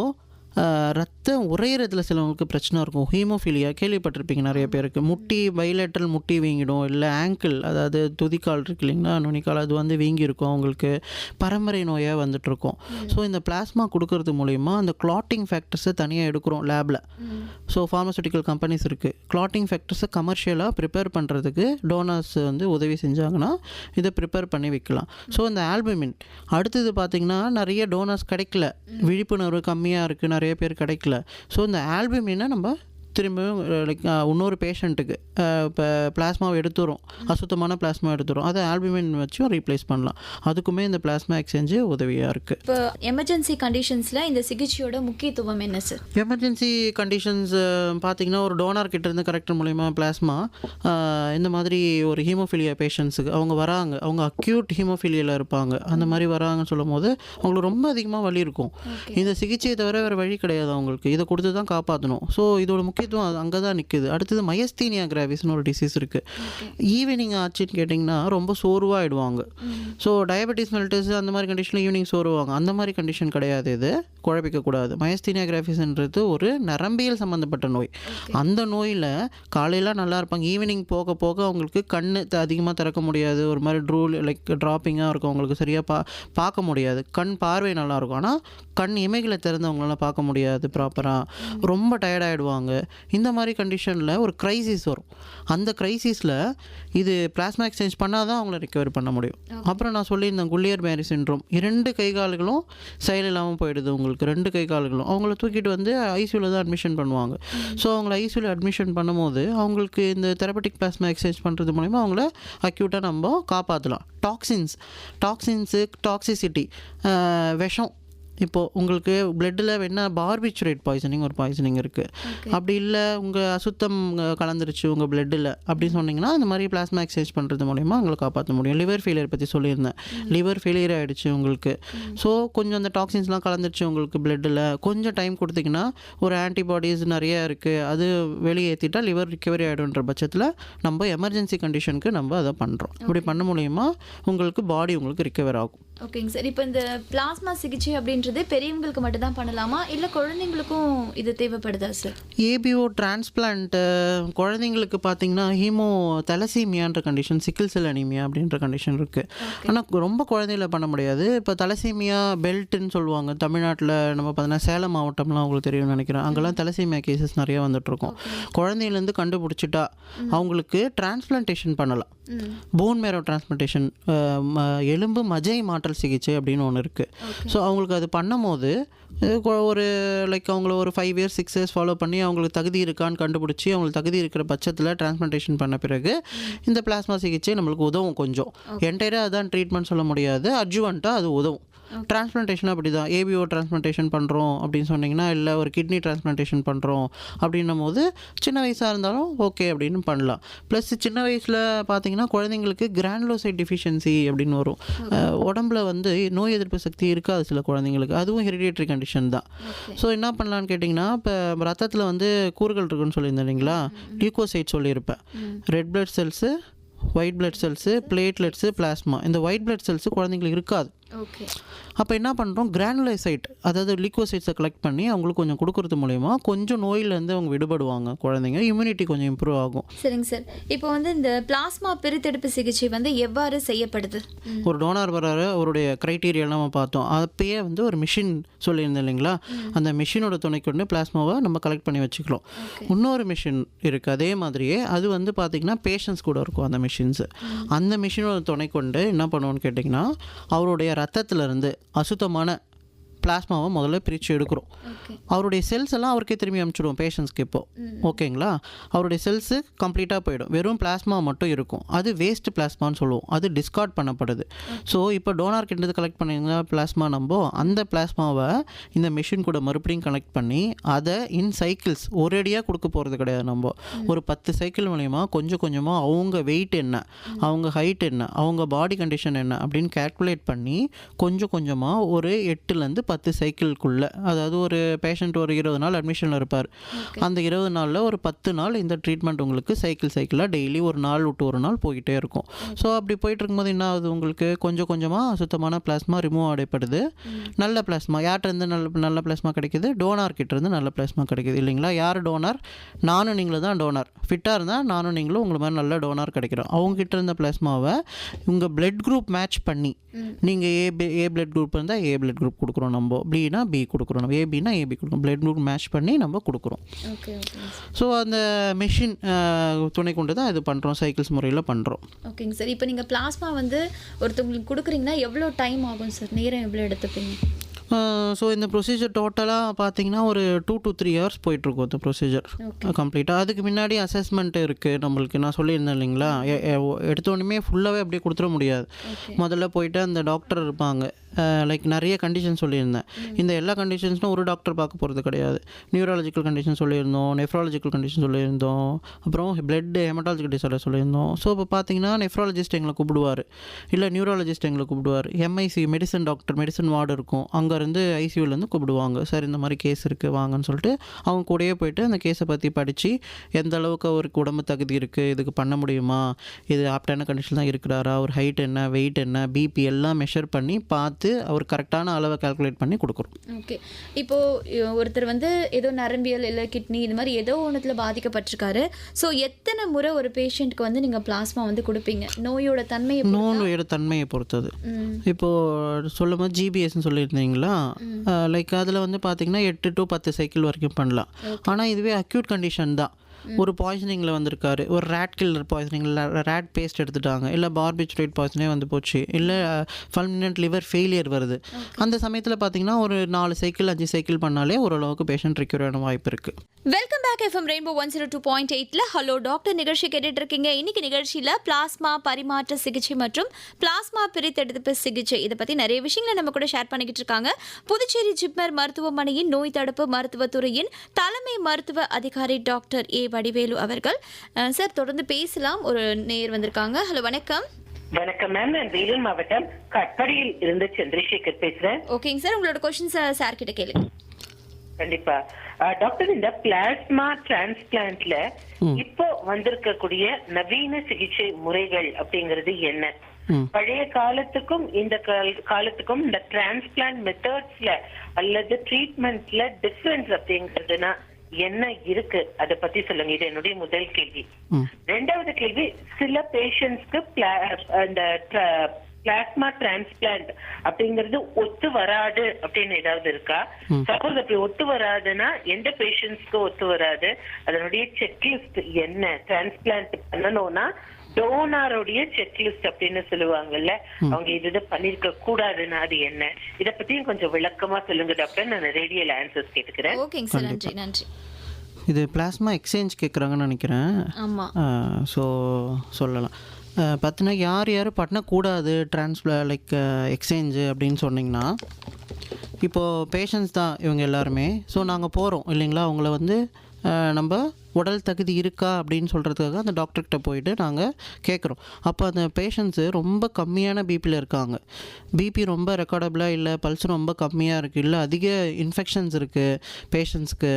ரத்தம் உறையிறதுல சிலவங்களுக்கு பிரச்சனை இருக்கும். ஹீமோஃபீலியா கேள்விப்பட்டிருப்பீங்க நிறைய பேருக்கு. முட்டி பைலேட்ரல் முட்டி வீங்கிடும், இல்லை ஆங்கிள், அதாவது துதிக்கால் இருக்கு இல்லைங்களா, நுனிக்கால், அது வந்து வீங்கியிருக்கும். அவங்களுக்கு பரம்பரை நோயாக வந்துட்டுருக்கும். ஸோ இந்த பிளாஸ்மா கொடுக்கறது மூலிமா அந்த கிளாட்டிங் ஃபேக்டர்ஸை தனியாக எடுக்கிறோம் லேபில். ஸோ ஃபார்மசூட்டிக்கல் கம்பெனிஸ் இருக்குது, கிளாட்டிங் ஃபேக்டர்ஸை கமர்ஷியலாக ப்ரிப்பேர் பண்ணுறதுக்கு டோனர்ஸ் வந்து உதவி செஞ்சாங்கன்னா இதை ப்ரிப்பேர் பண்ணி வைக்கலாம். ஸோ இந்த ஆல்பமின் அடுத்தது பார்த்திங்கன்னா நிறைய டோனர்ஸ் கிடைக்கல, விழிப்புணர்வு கம்மியாக இருக்குது, நிறைய பேர் கிடைக்கல. ஸோ இந்த ஆல்பமினை நம்ம திரும்பவும் இன்னொரு பேஷண்ட்டுக்கு இப்போ பிளாஸ்மாவை எடுத்துரும், அசுத்தமான பிளாஸ்மா எடுத்துரும், அதை ஆல்பமின் வச்சும் ரீப்ளேஸ் பண்ணலாம். அதுக்குமே இந்த பிளாஸ்மா எக்ஸ்சேஞ்சு உதவியாக இருக்குது. இப்போ எமர்ஜென்சி கண்டிஷன்ஸில் இந்த சிகிச்சையோட முக்கியத்துவம் என்ன சார்? எமர்ஜென்சி கண்டிஷன்ஸ் பார்த்திங்கன்னா ஒரு டோனார் கிட்டேருந்து கரெக்டர் மூலிமா பிளாஸ்மா இந்த மாதிரி ஒரு ஹீமோஃபீலியா பேஷண்ட்ஸுக்கு அவங்க வராங்க, அவங்க அக்யூட் ஹீமோஃபீலியாவில் இருப்பாங்க, அந்த மாதிரி வராங்கன்னு சொல்லும் போது அவங்களுக்கு ரொம்ப அதிகமாக வலி இருக்கும். இந்த சிகிச்சையை தவிர வேறு வழி கிடையாது அவங்களுக்கு, இதை கொடுத்து தான் காப்பாற்றணும். ஸோ இதோட முக்கியத்துவம் அங்கே தான் நிற்குது. அடுத்தது மயஸ்தீனியா கிராவிஸ்னு ஒரு டிசீஸ் இருக்குது. ஈவினிங் ஆச்சுன்னு கேட்டிங்கன்னா ரொம்ப சோர்வாகிடுவாங்க. ஸோ டயபெட்டிஸ் மெல்டஸ் அந்த மாதிரி கண்டிஷனில் ஈவினிங் சோர்வாங்க. அந்த மாதிரி கண்டிஷன் கிடையாது, இது குழப்பிக்கக்கூடாது. மயஸ்தீனியா கிராவிஸ்ன்றது ஒரு நரம்பியல் சம்மந்தப்பட்ட நோய். அந்த நோயில் காலையில் நல்லா இருப்பாங்க, ஈவினிங் போக போக அவங்களுக்கு கண் அதிகமாக திறக்க முடியாது, ஒரு மாதிரி ட்ராப்பிங்காக இருக்கும், அவங்களுக்கு சரியாக பார்க்க முடியாது. கண் பார்வை நல்லாயிருக்கும், ஆனால் கண் இமைகளை திறந்தவங்களால பார்க்க முடியாது ப்ராப்பராக, ரொம்ப டயர்டாகிடுவாங்க. இந்த மாதிரி கண்டிஷனில் ஒரு க்ரைசிஸ் வரும். அந்த க்ரைசிஸில் இது பிளாஸ்மா எக்ஸ்சேஞ்ச் பண்ணால் தான் அவங்கள ரிக்கவர் பண்ண முடியும். அப்புறம் நான் சொல்லியிருந்தேன் குல்லியர் மேரி சிண்ட்ரோம், 2 கை கால்களும் செயல் இல்லாமல் போயிடுது உங்களுக்கு, 2 கை கால்களும். அவங்கள தூக்கிட்டு வந்து ஐசியூவில் தான் அட்மிஷன் பண்ணுவாங்க. ஸோ அவங்கள ஐசியூவில் அட்மிஷன் பண்ணும்போது அவங்களுக்கு இந்த தெரபட்டிக் பிளாஸ்மா எக்ஸ்சேஞ்ச் பண்ணுறது மூலிமா அவங்கள அக்யூட்டாக நம்ம காப்பாற்றலாம். டாக்ஸின்ஸு டாக்ஸிசிட்டி, விஷம். இப்போது உங்களுக்கு பிளட்டில் என்ன பார்பிச்சுரேட் பாய்சனிங் ஒரு பாய்சனிங் இருக்குது. அப்படி இல்லை உங்கள் அசுத்தம் கலந்துருச்சு உங்கள் பிளட்டில் அப்படின்னு சொன்னிங்கன்னா இந்த மாதிரி பிளாஸ்மா எக்ஸ்சேஞ்ச் பண்ணுறது மூலிமா உங்களை காப்பாற்ற முடியும். லிவர் ஃபெயிலியர் பற்றி சொல்லியிருந்தேன், லிவர் ஃபெயிலியர் ஆகிடுச்சு உங்களுக்கு. ஸோ கொஞ்சம் அந்த டாக்ஸின்ஸ்லாம் கலந்துருச்சு உங்களுக்கு பிளட்டில், கொஞ்சம் டைம் கொடுத்திங்கன்னா ஒரு ஆன்டிபாடிஸ் நிறையா இருக்குது, அது வெளியேற்றிட்டா லிவர் ரிக்கவரி ஆகிடுன்ற பட்சத்தில் நம்ம எமர்ஜென்சி கண்டிஷனுக்கு நம்ம அதை பண்ணுறோம். இப்படி பண்ண மூலிமா உங்களுக்கு பாடி உங்களுக்கு ரிக்கவர் ஆகும். ஓகேங்க சார். இப்போ இந்த பிளாஸ்மா சிகிச்சை அப்படின்றது பெரியவங்களுக்கு மட்டும் தான் பண்ணலாமா, இல்லை குழந்தைங்களுக்கும் இது தேவைப்படுதா சார்? ஏபிஓ டிரான்ஸ்பிளான்ட்டு குழந்தைங்களுக்கு பார்த்திங்கன்னா ஹீமோ தலசீமியான்ற கண்டிஷன், சிக்கிள் செல் அனீமியா அப்படின்ற கண்டிஷன் இருக்குது. ஆனால் ரொம்ப குழந்தைகளை பண்ண முடியாது. இப்போ தலசீமியா பெல்ட்டுன்னு சொல்லுவாங்க தமிழ்நாட்டில், நம்ம பார்த்தீங்கன்னா சேலம் மாவட்டம்லாம் அவங்களுக்கு தெரியும்னு நினைக்கிறேன். அங்கெல்லாம் தலசீமியா கேசஸ் நிறையா வந்துட்டுருக்கோம். குழந்தையிலேருந்து கண்டுபிடிச்சிட்டா அவங்களுக்கு டிரான்ஸ்பிளான்டேஷன் பண்ணலாம். போன் மேரோ டிரான்ஸ்பிளான்டேஷன், எலும்பு மஜை மாற்றல் சிகிச்சை அப்படின்னு ஒன்று இருக்குது. ஸோ அவங்களுக்கு அது பண்ணும்போது ஒரு அவங்கள ஒரு 5 years 6 years ஃபாலோ பண்ணி அவங்களுக்கு தகுதி இருக்கான்னு கண்டுபிடிச்சி அவங்களுக்கு தகுதி இருக்கிற பட்சத்தில் டிரான்ஸ்பிளான்டேஷன் பண்ண பிறகு இந்த பிளாஸ்மா சிகிச்சை நம்மளுக்கு உதவும். கொஞ்சம் என்டையராக அதான் ட்ரீட்மெண்ட் சொல்ல முடியாது, அட்ஜுவண்ட்டாக அது உதவும். டிரான்ஸ்பிளான்டேஷன் அப்படி தான். ஏபிஓ டிரான்ஸ்பிளான்டேஷன் பண்ணுறோம் அப்படின்னு சொன்னிங்கன்னா, இல்லை ஒரு கிட்னி டிரான்ஸ்பிளான்டேஷன் பண்ணுறோம் அப்படின்னும் போது சின்ன வயசாக இருந்தாலும் ஓகே அப்படின்னு பண்ணலாம். ப்ளஸ் சின்ன வயசில் பார்த்திங்கன்னா குழந்தைங்களுக்கு கிரானுலோசைட் டிஃபிஷியன்சி அப்படின்னு வரும். உடம்புல வந்து நோய் எதிர்ப்பு சக்தி இருக்காது சில குழந்தைங்களுக்கு, அதுவும் ஹெரிடியேட்டரி கண்டிஷன் தான். ஸோ என்ன பண்ணலான்னு கேட்டிங்கன்னா, இப்போ ரத்தத்தில் வந்து கூறுகள் இருக்குன்னு சொல்லியிருந்தேன் இல்லைங்களா, லியூக்கோசைட் சொல்லியிருப்பேன். Red blood cells, white blood cells, platelets, plasma. இந்த ஒயிட் பிளட் செல்ஸு குழந்தைங்களுக்கு இருக்காது. ஓகே. அப்போ என்ன பண்ணுறோம், கிரானுலைசைட் அதாவது லிக்வோசைட்ஸை கலெக்ட் பண்ணி அவங்களுக்கு கொஞ்சம் கொடுக்கறது மூலயமா கொஞ்சம் நோயிலேருந்து அவங்க விடுபடுவாங்க. குழந்தைங்க இம்யூனிட்டி கொஞ்சம் இம்ப்ரூவ் ஆகும். சரிங்க சார். இப்போ வந்து இந்த பிளாஸ்மா பிரித்தெடுப்பு சிகிச்சை வந்து எவ்வாறு செய்யப்படுது? ஒரு டோனார் வராரு, அவருடைய க்ரைட்டீரியாலாம் நம்ம பார்த்தோம். அப்பயே வந்து ஒரு மிஷின் சொல்லியிருந்தேன் இல்லைங்களா, அந்த மிஷினோட துணை கொண்டு பிளாஸ்மாவை நம்ம கலெக்ட் பண்ணி வச்சுக்கலாம். இன்னொரு மிஷின் இருக்குது அதே மாதிரியே, அது வந்து பார்த்திங்கன்னா பேஷண்ட்ஸ் கூட இருக்கும் அந்த மிஷின்ஸு. அந்த மிஷினோட துணை கொண்டு என்ன பண்ணுவோன்னு கேட்டிங்கன்னா, அவருடைய ரத்தத்திலிருந்து அசுத்தமான பிளாஸ்மாவை முதல்ல பிரித்து எடுக்கிறோம். அவருடைய செல்ஸ் எல்லாம் அவருக்கே திரும்பி அனுப்பிச்சிடுவோம் பேஷண்ட்ஸ்க்கு. இப்போது ஓகேங்களா, அவருடைய செல்ஸு கம்ப்ளீட்டாக போயிடும், வெறும் பிளாஸ்மா மட்டும் இருக்கும். அது வேஸ்ட் பிளாஸ்மான்னு சொல்லுவோம், அது டிஸ்கார்ட் பண்ணப்படுது. ஸோ இப்போ டோனார் கிட்டது கலெக்ட் பண்ணிங்கன்னா பிளாஸ்மா நம்ம அந்த பிளாஸ்மாவை இந்த மிஷின் கூட மறுபடியும் கனெக்ட் பண்ணி அதை இன் சைக்கிள்ஸ் ஒரேடியாக கொடுக்க போகிறது கிடையாது. நம்ம ஒரு 10 சைக்கிள் மூலயமா கொஞ்சம் கொஞ்சமாக அவங்க வெயிட் என்ன, அவங்க ஹைட் என்ன, அவங்க பாடி கண்டிஷன் என்ன அப்படின்னு கேல்குலேட் பண்ணி கொஞ்சம் கொஞ்சமாக ஒரு 8லேருந்து 10 சைக்கிள்குள்ளே, அதாவது ஒரு பேஷண்ட் ஒரு 20 நாள் அட்மிஷனில் இருப்பார், அந்த 20 நாளில் ஒரு 10 நாள் இந்த ட்ரீட்மெண்ட் உங்களுக்கு சைக்கிளாக டெய்லி ஒரு நாள் விட்டு ஒரு நாள் போய்கிட்டே இருக்கும். ஸோ அப்படி போயிட்டு இருக்கும்போது என்ன ஆகுது, உங்களுக்கு கொஞ்சம் கொஞ்சமாக அசுத்தமான பிளாஸ்மா ரிமூவ் ஆடைப்படுது. நல்ல பிளாஸ்மா யார்கிட்டருந்து நல்ல பிளாஸ்மா கிடைக்குது, டோனார் கிட்டேருந்து நல்ல பிளாஸ்மா கிடைக்குது இல்லைங்களா. யார் டோனார், நானும் நீங்களும் தான் டோனார். ஃபிட்டாக இருந்தால் நானும் நீங்களும் உங்களை மாதிரி நல்ல டோனார் கிடைக்கிறோம். அவங்ககிட்ட இருந்த பிளாஸ்மாவை உங்கள் பிளட் குரூப் மேட்ச் பண்ணி, நீங்கள் ஏ பிளட் குரூப் இருந்தால் ஏ பிளட் குரூப் கொடுக்குறோம், நம்ம பினா பி கொடுக்குறோம், நம்ம ஏபினா ஏபி கொடுக்குறோம், பிளட் குரூப் மேட்ச் பண்ணி நம்ம கொடுக்குறோம். ஸோ அந்த மிஷின் துணை கொண்டு தான் இது பண்ணுறோம், சைக்கிள்ஸ் முறையில் பண்ணுறோம். ஓகேங்க சார். இப்போ நீங்கள் பிளாஸ்மா வந்து ஒருத்தவங்களுக்கு கொடுக்குறீங்கன்னா எவ்வளோ டைம் ஆகும் சார், நேரம் எவ்வளோ எடுத்துப்பீங்க? ஸோ இந்த ப்ரொசீஜர் டோட்டலாக பார்த்தீங்கன்னா ஒரு 2 to 3 hours போயிட்டுருக்கும் இந்த ப்ரொசீஜர் கம்ப்ளீட்டாக. அதுக்கு முன்னாடி அசஸ்மெண்ட் இருக்குது நம்மளுக்கு, நான் சொல்லியிருந்தேன் இல்லைங்களா. எடுத்தோடனே ஃபுல்லாகவே அப்படியே கொடுத்துட முடியாது. முதல்ல போயிட்டு அந்த டாக்டர் இருப்பாங்க, லைக் நிறைய கண்டிஷன் சொல்லியிருந்தேன். இந்த எல்லா கண்டிஷன்ஸும் ஒரு டாக்டர் பார்க்க போகிறது கிடையாது. நியூராலஜிக்கல் கண்டிஷன் சொல்லியிருந்தோம், நெஃப்ராலஜிக்கல் கண்டிஷன் சொல்லியிருந்தோம், அப்புறம் பிளட் ஹெமட்டாலஜிக்கல் டிசார்டர் சொல்லியிருந்தோம். ஸோ இப்போ பார்த்தீங்கன்னா நெஃப்ராலஜிஸ்ட் எங்களை கூப்பிடுவார், இல்லை நியூராலஜிஸ்ட் எங்களை கூப்பிடுவார். MIC medicine doctor, medicine ward இருக்கும், அங்கேருந்து ஐசியூலேருந்து கூப்பிடுவாங்க. சார் இந்த மாதிரி கேஸ் இருக்குது வாங்கன்னு சொல்லிட்டு அவங்க கூடயே போயிட்டு அந்த கேஸை பற்றி படித்து எந்த அளவுக்கு அவருக்கு உடம்பு தகுதி இருக்குது, இதுக்கு பண்ண முடியுமா, இது ஆப்டான கண்டிஷன் தான் இருக்கிறாரா, அவர் ஹைட் என்ன, வெயிட் என்ன, பிபி எல்லாம் மெஷர் பண்ணி பார்த்து அவர் கரெக்டான அளவை கால்குலேட் பண்ணி கொடுக்குறோம். ஓகே. இப்போது ஒருத்தர் வந்து ஏதோ நரம்பியல் இல்லை கிட்னி இது மாதிரி ஏதோ ஒன்றுத்தில் பாதிக்கப்பட்டிருக்காரு. ஸோ எத்தனை முறை ஒரு பேஷண்ட்டுக்கு வந்து நீங்கள் பிளாஸ்மா வந்து கொடுப்பீங்க? நோயோட தன்மையை பொறுத்தது. இப்போது சொல்லும் போது ஜிபிஎஸ்ன்னு சொல்லியிருந்தீங்களா, லைக் அதில் வந்து பார்த்தீங்கன்னா 8 to 10 சைக்கிள் வரைக்கும் பண்ணலாம். ஆனால் இதுவே அக்யூட் கண்டிஷன் தான். ஒரு பாய்சனிங்கில் வந்திருக்காரு, ஒரு ரேட் கில்லர் பாய்சனிங்கில் ரேட் பேஸ்ட் எடுத்துட்டாங்க, இல்லை பார்பிச்சுரேட் பாய்சனே வந்து போச்சு, இல்லை ஃபல்மினன்ட் லிவர் ஃபெயிலியர் வருது. அந்த சமயத்தில் பார்த்தீங்கன்னா ஒரு 4 சைக்கிள் 5 சைக்கிள் பண்ணாலே ஓரளவுக்கு பேஷண்ட் ரிக்யூர் ஆன வாய்ப்பு இருக்குது. வெல்கம் பேக் எஃப்எம் ரெயின்போ 102.8ல ஹலோ டாக்டர் நிகழ்ச்சி கேட்டுட்டு இருக்கீங்க. இன்னைக்கு நிகழ்ச்சியில் பிளாஸ்மா பரிமாற்ற சிகிச்சை மற்றும் பிளாஸ்மா பிரித்தெடுப்பு சிகிச்சை இதை பற்றி நிறைய விஷயங்களை நம்ம கூட ஷேர் பண்ணிக்கிட்டு இருக்காங்க புதுச்சேரி ஜிப்மர் மருத்துவமனையின் நோய் தடுப்பு மருத்துவத்துறையின் தலைமை மருத்துவ அதிகாரி டாக்டர் ஏ வடிவேலு அவர்கள். சார் தொடர்ந்து பேசலாம். ஒரு நேயர் வந்திருக்காங்க. ஹலோ வணக்கம். வணக்கம் மேம், நான் வேலூர் மாவட்டம் கட்படியில் இருந்து சந்திரசேகர் பேசுறேன். ஓகேங்க சார், உங்களோட கொஸ்டின்ஸ் சார் கிட்ட கேளுங்க. கண்டிப்பா டாக்டர், இந்த பிளாஸ்மா டிரான்ஸ்பிளான்ட்ல இப்போ வந்திருக்கக்கூடிய நவீன சிகிச்சை முறைகள் அப்படிங்கிறது என்ன? பழைய காலத்துக்கும் இந்த காலத்துக்கும் இந்த டிரான்ஸ்பிளான்ட் மெத்தட்ஸ்ல அல்லது ட்ரீட்மெண்ட்ல டிஃபரன்ஸ் அப்படிங்கிறதுனா என்ன இருக்கு, அதை பத்தி சொல்லுங்க. இது என்னுடைய முதல் கேள்வி. ரெண்டாவது கேள்வி, சில பேஷண்ட்ஸ்க்கு இந்த பிளாஸ்மா டிரான்ஸ்பிளான்ட் அப்படிங்கிறது ஒத்து வராது அப்படின்னு ஏதாவது இருக்கா? சப்போஸ் அப்படி ஒத்து வராதுன்னா எந்த பேஷண்ட்ஸ்க்கு ஒத்து வராது, அதனுடைய செக்லிஸ்ட் என்ன? டிரான்ஸ்பிளான்ட் பண்ணணும்னா டோனாரோடைய செக்லிஸ்ட் அப்படின்னு சொல்லுவாங்கல்ல, அவங்க இது பண்ணிருக்க கூடாதுன்னா அது என்ன? இத பத்தியும் கொஞ்சம் விளக்கமா சொல்லுங்க டாக்டர். நான் ரேடியல் ஆன்சர்ஸ் கேட்டுக்கிறேன். ஓகேங்க சார், நன்றி நன்றி. இது பிளாஸ்மா எக்ஸ்சேஞ்ச் கேட்குறாங்கன்னு நினைக்கிறேன். ஸோ சொல்லலாம் பார்த்தீங்கன்னா யார் யார் பண்ணக்கூடாது லைக் எக்ஸ்சேஞ்சு அப்படின்னு சொன்னிங்கன்னா, இப்போது பேஷண்ட்ஸ் தான் இவங்க எல்லாருமே. ஸோ நாங்கள் போகிறோம் இல்லைங்களா, அவங்கள வந்து நம்ம உடல் தகுதி இருக்கா அப்படின்னு சொல்கிறதுக்காக அந்த டாக்டர்கிட்ட போயிட்டு நாங்கள் கேட்குறோம். அப்போ அந்த பேஷண்ட்ஸு ரொம்ப கம்மியான பிபியில் இருக்காங்க, பிபி ரொம்ப ரெக்கார்டபுளாக இல்லை, பல்ஸ் ரொம்ப கம்மியாக இருக்குது, இல்லை அதிக இன்ஃபெக்ஷன்ஸ் இருக்குது பேஷண்ட்ஸ்க்கு,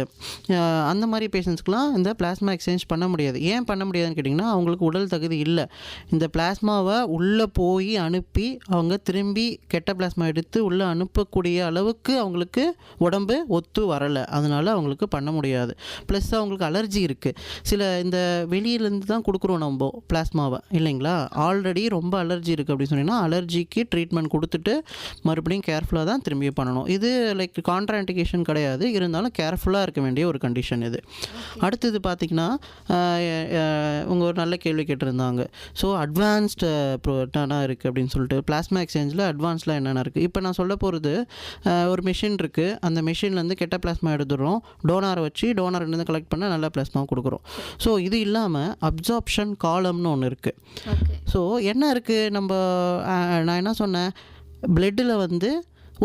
அந்த மாதிரி பேஷண்ட்ஸ்க்குலாம் இந்த பிளாஸ்மா எக்ஸ்சேஞ்ச் பண்ண முடியாது. ஏன் பண்ண முடியாதுன்னு கேட்டிங்கன்னா அவங்களுக்கு உடல் தகுதி இல்லை. இந்த பிளாஸ்மாவை உள்ளே போய் அனுப்பி அவங்க திரும்பி கெட்ட பிளாஸ்மா எடுத்து உள்ளே அனுப்பக்கூடிய அளவுக்கு அவங்களுக்கு உடம்பு ஒத்து வரலை, அதனால் அவங்களுக்கு பண்ண முடியாது. ப்ளஸ் அவங்களுக்கு அலர்ஜி இருக்குது. சில இந்த வெளியிலேருந்து தான் கொடுக்குறோம் நம்ம பிளாஸ்மாவை இல்லைங்களா, ஆல்ரெடி ரொம்ப அலர்ஜி இருக்குது அப்படின்னு சொன்னீங்கன்னா அலர்ஜிக்கு ட்ரீட்மெண்ட் கொடுத்துட்டு மறுபடியும் கேர்ஃபுல்லாக தான் திரும்பி பண்ணணும். இது லைக் கான்ட்ராண்டிகேஷன் கிடையாது, இருந்தாலும் கேர்ஃபுல்லாக இருக்க வேண்டிய ஒரு கண்டிஷன் இது. அடுத்தது பார்த்திங்கன்னா உங்கள் ஒரு நல்ல கேள்வி கேட்டிருந்தாங்க. ஸோ அட்வான்ஸ்டு என்னென்ன இருக்குது அப்படின்னு சொல்லிட்டு பிளாஸ்மா எக்ஸ்சேஞ்சில் அட்வான்ஸில் என்னென்ன இருக்குது. இப்போ நான் சொல்ல போகிறது ஒரு மிஷின் இருக்குது, அந்த மிஷின்லேருந்து கெட்ட பிளாஸ்மா எடுத்துடுறோம், டோனாரை வச்சு டோனர்லேருந்து கலெக்ட் பண்ண நல்ல பிளாஸ்மா கொடுக்குறோம். ஸோ இது இல்லாமல் அப்சார்ப்ஷன் காலம்னு ஒன்று இருக்குது. ஸோ என்ன இருக்குது, நான் என்ன சொன்னேன், பிளட்டில் வந்து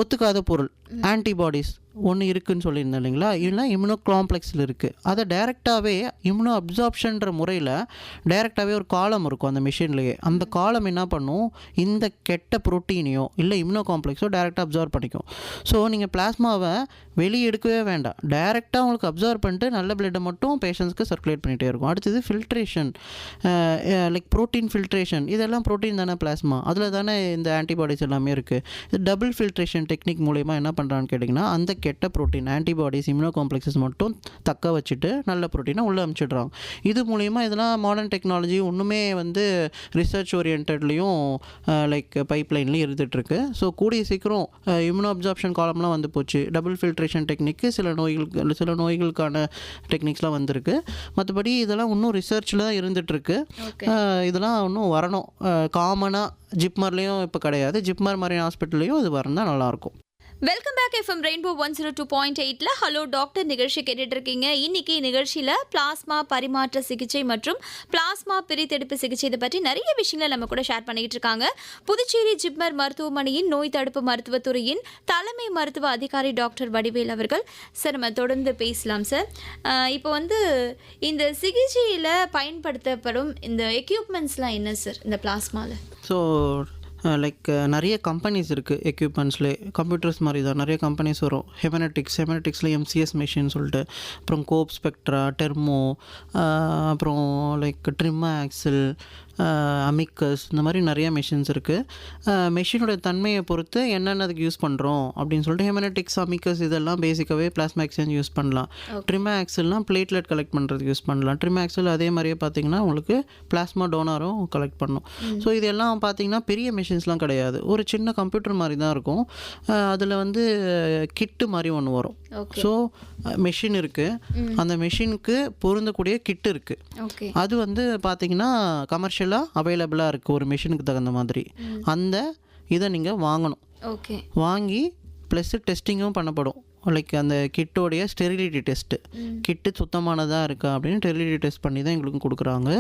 ஒத்துக்காத பொருள் ஆன்டிபாடிஸ் ஒன்று இருக்குதுன்னு சொல்லியிருந்தேன் இல்லைங்களா, இல்லைனா இம்யூனோ காம்ப்ளெக்ஸில் இருக்குது. அதை டைரெக்டாகவே இம்யூனோ அப்சார்ப்ஷன்ற முறையில் டைரெக்டாகவே ஒரு காலம் இருக்கும் அந்த மிஷின்லேயே. அந்த காலம் என்ன பண்ணும், இந்த கெட்ட ப்ரோட்டீனையோ இல்லை இம்யூனோ காம்ப்ளெக்ஸோ டைரெக்டாக அப்சார்ப் பண்ணிக்கும். ஸோ நீங்கள் பிளாஸ்மாவை வெளியே எடுக்கவே வேண்டாம், டைரெக்டாக உங்களுக்கு அப்சார்ப் பண்ணிட்டு நல்ல பிளட்டை மட்டும் பேஷண்ட்ஸ்க்கு சர்க்குலேட் பண்ணிகிட்டே இருக்கும். அடுத்தது ஃபில்ட்ரேஷன், லைக் ப்ரோட்டீன் ஃபில்ட்ரேஷன், இதெல்லாம் ப்ரோட்டீன் தானே பிளாஸ்மா, அதில் தானே இந்த ஆன்டிபாடிஸ் எல்லாமே இருக்குது. இது டபுள் ஃபில்ட்ரேஷன் டெக்னிக் மூலயமா என்ன பண்ணுறான்னு கேட்டிங்கன்னா அந்த கெட்ட ப்ரோட்டீன் ஆன்டிபாடிஸ் இம்யூனோ காம்ப்ளெக்ஸஸ் மட்டும் தக்க வச்சுட்டு நல்ல ப்ரோட்டீனை உள்ளே அனுப்பிச்சிடுறாங்க. இது மூலிமா இதெல்லாம் மாடர்ன் டெக்னாலஜி ஒன்றுமே வந்து ரிசர்ச் ஓரியன்ட்லேயும் லைக் பைப்லைன்லேயும் இருந்துகிட்ருக்கு. ஸோ கூடிய சீக்கிரம் இம்யூனோ அப்சார்ப்ஷன் காலம்லாம் வந்து போச்சு. டபுள் ஃபில்ட்ரேஷன் டெக்னிக்கு சில நோய்களுக்கான டெக்னிக்ஸ்லாம் வந்திருக்கு. மற்றபடி இதெல்லாம் இன்னும் ரிசர்ச்சில் தான் இருந்துகிட்ருக்கு. இதெல்லாம் இன்னும் வரணும். காமனாக ஜிப்மர்லேயும் இப்போ கிடையாது, ஜிப்மர் மாதிரி ஹாஸ்பிட்டல்லையும் இது வரந்தால் நல்லாயிருக்கும். Welcome back. எஃப்எம் ரெயின்போ 102.8ல ஹலோ டாக்டர் நிகழ்ச்சி கேட்டுட்டு இருக்கீங்க. இன்னைக்கு நிகழ்ச்சியில் பிளாஸ்மா பரிமாற்ற சிகிச்சை மற்றும் பிளாஸ்மா பிரித்தெடுப்பு சிகிச்சை இதை பற்றி நிறைய விஷயங்களை நம்ம கூட ஷேர் பண்ணிட்டு இருக்காங்க. புதுச்சேரி ஜிப்மர் மருத்துவமனையின் நோய் தடுப்பு மருத்துவத்துறையின் தலைமை மருத்துவ அதிகாரி டாக்டர் வடிவேல் அவர்கள். சார் நம்ம தொடர்ந்து பேசலாம் சார். இப்போ வந்து இந்த சிகிச்சையில் பயன்படுத்தப்படும் இந்த எக்யூப்மெண்ட்ஸ்லாம் என்ன சார் இந்த பிளாஸ்மாவில்? ஸோ லைக் நிறைய கம்பெனிஸ் இருக்குது எக்யூப்மெண்ட்ஸ்லேயே, கம்ப்யூட்டர்ஸ் மாதிரி தான் நிறைய கம்பெனிஸ் வரும். ஹெமனட்டிக்ஸில் எம்சிஎஸ் மிஷின் சொல்லிட்டு, அப்புறம் கோப் ஸ்பெக்ட்ரா, டெர்மோ, அப்புறம் லைக் ட்ரிம்மா ஆக்சில், அமிக்கஸ், இந்த மாதிரி நிறைய மிஷின்ஸ் இருக்குது. மிஷினோட தன்மையை பொறுத்து என்னென்ன அதுக்கு யூஸ் பண்ணுறோம் அப்படின்னு சொல்லிட்டு ஹெமனட்டிக்ஸ், அமிக்கஸ் இதெல்லாம் பேசிக்காகவே பிளாஸ்மா எக்ஸ்சேஞ்ச் யூஸ் பண்ணலாம். ட்ரிம்மா ஆக்சில்னால் பிளேட்லெட் கலெக்ட் பண்ணுறதுக்கு யூஸ் பண்ணலாம். ட்ரிம்மா ஆக்சில் அதே மாதிரியே பார்த்தீங்கன்னா உங்களுக்கு பிளாஸ்மா டோனரும் கலெக்ட் பண்ணும். ஸோ இதெல்லாம் பார்த்தீங்கன்னா பெரிய மிஷின்ஸ்லாம் கிடையாது, ஒரு சின்ன கம்ப்யூட்டர் மாதிரி தான் இருக்கும். அதில் வந்து கிட்டு மாதிரி ஒன்று வரும். ஸோ மிஷின் இருக்குது, அந்த மிஷினுக்கு பொருந்தக்கூடிய கிட்டு இருக்குது. அது வந்து பார்த்தீங்கன்னா கமர்ஷியலாக அவைலபிளாக இருக்குது ஒரு மிஷினுக்கு தகுந்த மாதிரி. அந்த இதை நீங்கள் வாங்கணும். வாங்கி ப்ளஸ் டெஸ்டிங்கும் பண்ணப்படும். லைக் அந்த கிட்டோடைய ஸ்டெரிலிட்டி டெஸ்ட்டு, கிட்டு சுத்தமானதாக இருக்கா அப்படின்னு ஸ்டெரிலிட்டி டெஸ்ட் பண்ணி தான் எங்களுக்கு கொடுக்குறாங்க.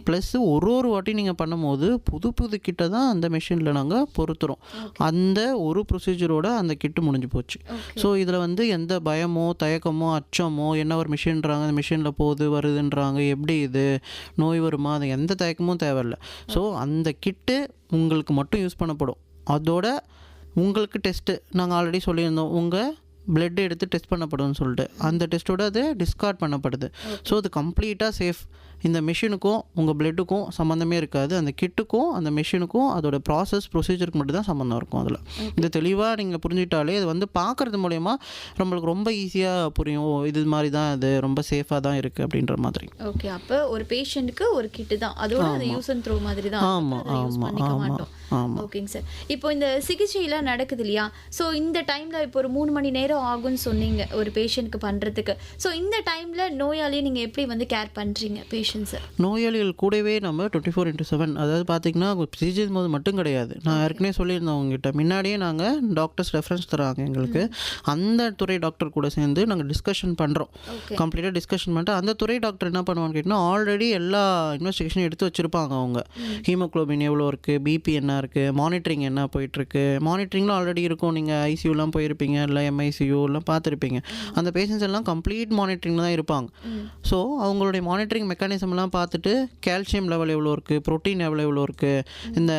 ப்ளஸ் ஒரு வாட்டி நீங்கள் பண்ணும்போது புது கிட்டை தான் அந்த மிஷினில் நாங்கள் பொருத்துகிறோம். அந்த ஒரு ப்ரொசீஜரோட அந்த கிட்டு முடிஞ்சு போச்சு. ஸோ இதில் வந்து எந்த பயமோ தயக்கமோ அச்சமோ, என்ன ஒரு மிஷின்றாங்க அந்த மிஷினில் போகுது வருதுன்றாங்க, எப்படி இது நோய் வருமா, அது எந்த தயக்கமும் தேவையில்லை. ஸோ அந்த கிட்டு உங்களுக்கு மட்டும் யூஸ் பண்ணப்படும். அதோட உங்களுக்கு டெஸ்ட்டு நாங்கள் ஆல்ரெடி சொல்லியிருந்தோம், உங்கள் பிளட் எடுத்து டெஸ்ட் பண்ணப்படும்னு சொல்லிட்டு, அந்த டெஸ்ட்டோட அது டிஸ்கார்ட் பண்ணப்படுது. ஸோ அது கம்ப்ளீட்டாக சேஃப். இந்த மிஷினுக்கும் உங்கள் பிளட்டுக்கும் சம்மந்தமே இருக்காது, அந்த கிட்டுக்கும் அந்த மிஷினுக்கும் அதோட ப்ரொசீஜருக்கு மட்டும் தான் சம்மந்தம் இருக்கும். அதில் இது தெளிவாக நீங்கள் புரிஞ்சுக்கிட்டாலே அது வந்து பார்க்குறது மூலயமா நம்மளுக்கு ரொம்ப ஈஸியாக புரியும், இது மாதிரி தான் அது ரொம்ப சேஃபாக தான் இருக்குது அப்படின்ற மாதிரி. ஓகே, அப்போ ஒரு பேஷண்ட்டுக்கு ஒரு கிட்டு தான், அதோட அது யூஸ் அண்ட் த்ரோ மாதிரி தான். ஆமாம். ஓகேங்க சார். இப்போ இந்த சிகிச்சையெல்லாம் நடக்குது இல்லையா, ஸோ இந்த டைமில் இப்போ ஒரு 3 மணி நேரம் ஆகும்னு சொன்னீங்க ஒரு பேஷண்ட்டுக்கு பண்ணுறதுக்கு. ஸோ இந்த டைமில் நோயாளியை நீங்கள் எப்படி வந்து கேர் பண்ணுறீங்க பேஷண்ட்? பேஷண்ட்ஸு? நோயாளிகள் கூடவே நம்ம 24/7, அதாவது பார்த்திங்கன்னா சிகிச்சை போது மட்டும் கிடையாது. நான் ஏற்கனவே சொல்லியிருந்தேன் அவங்ககிட்ட, முன்னாடியே நாங்கள் டாக்டர்ஸ் ரெஃபரன்ஸ் தராங்க எங்களுக்கு. அந்த துறை டாக்டர் கூட சேர்ந்து நாங்கள் டிஸ்கஷன் பண்ணுறோம். கம்ப்ளீட்டாக டிஸ்கஷன் பண்ணிட்டு அந்த துறை டாக்டர் என்ன பண்ணுவான்னு கேட்டிங்கன்னா, ஆல்ரெடி எல்லா இன்வெஸ்டிகேஷனும் எடுத்து வச்சுருப்பாங்க. அவங்க ஹீமோக்ளோபின் எவ்வளோ இருக்குது, பிபி என்ன இருக்குது, மானிட்டரிங் என்ன போயிட்டுருக்கு. மானிட்டரிங்லாம் ஆல்ரெடி இருக்கும். நீங்கள் ஐசியூலாம் போயிருப்பீங்க, இல்லை எம்ஐசியூலாம் பார்த்துருப்பீங்க. அந்த பேஷண்ட்ஸ் எல்லாம் கம்ப்ளீட் மானிட்டரிங் தான் இருப்பாங்க. ஸோ அவங்களுடைய மானிட்டரிங் மெக்கானிசம்லாம் பார்த்துட்டு கால்சியம் லெவல் எவ்வளோ இருக்குது, ப்ரோட்டீன் லெவல் எவ்வளோ இருக்குது, இந்த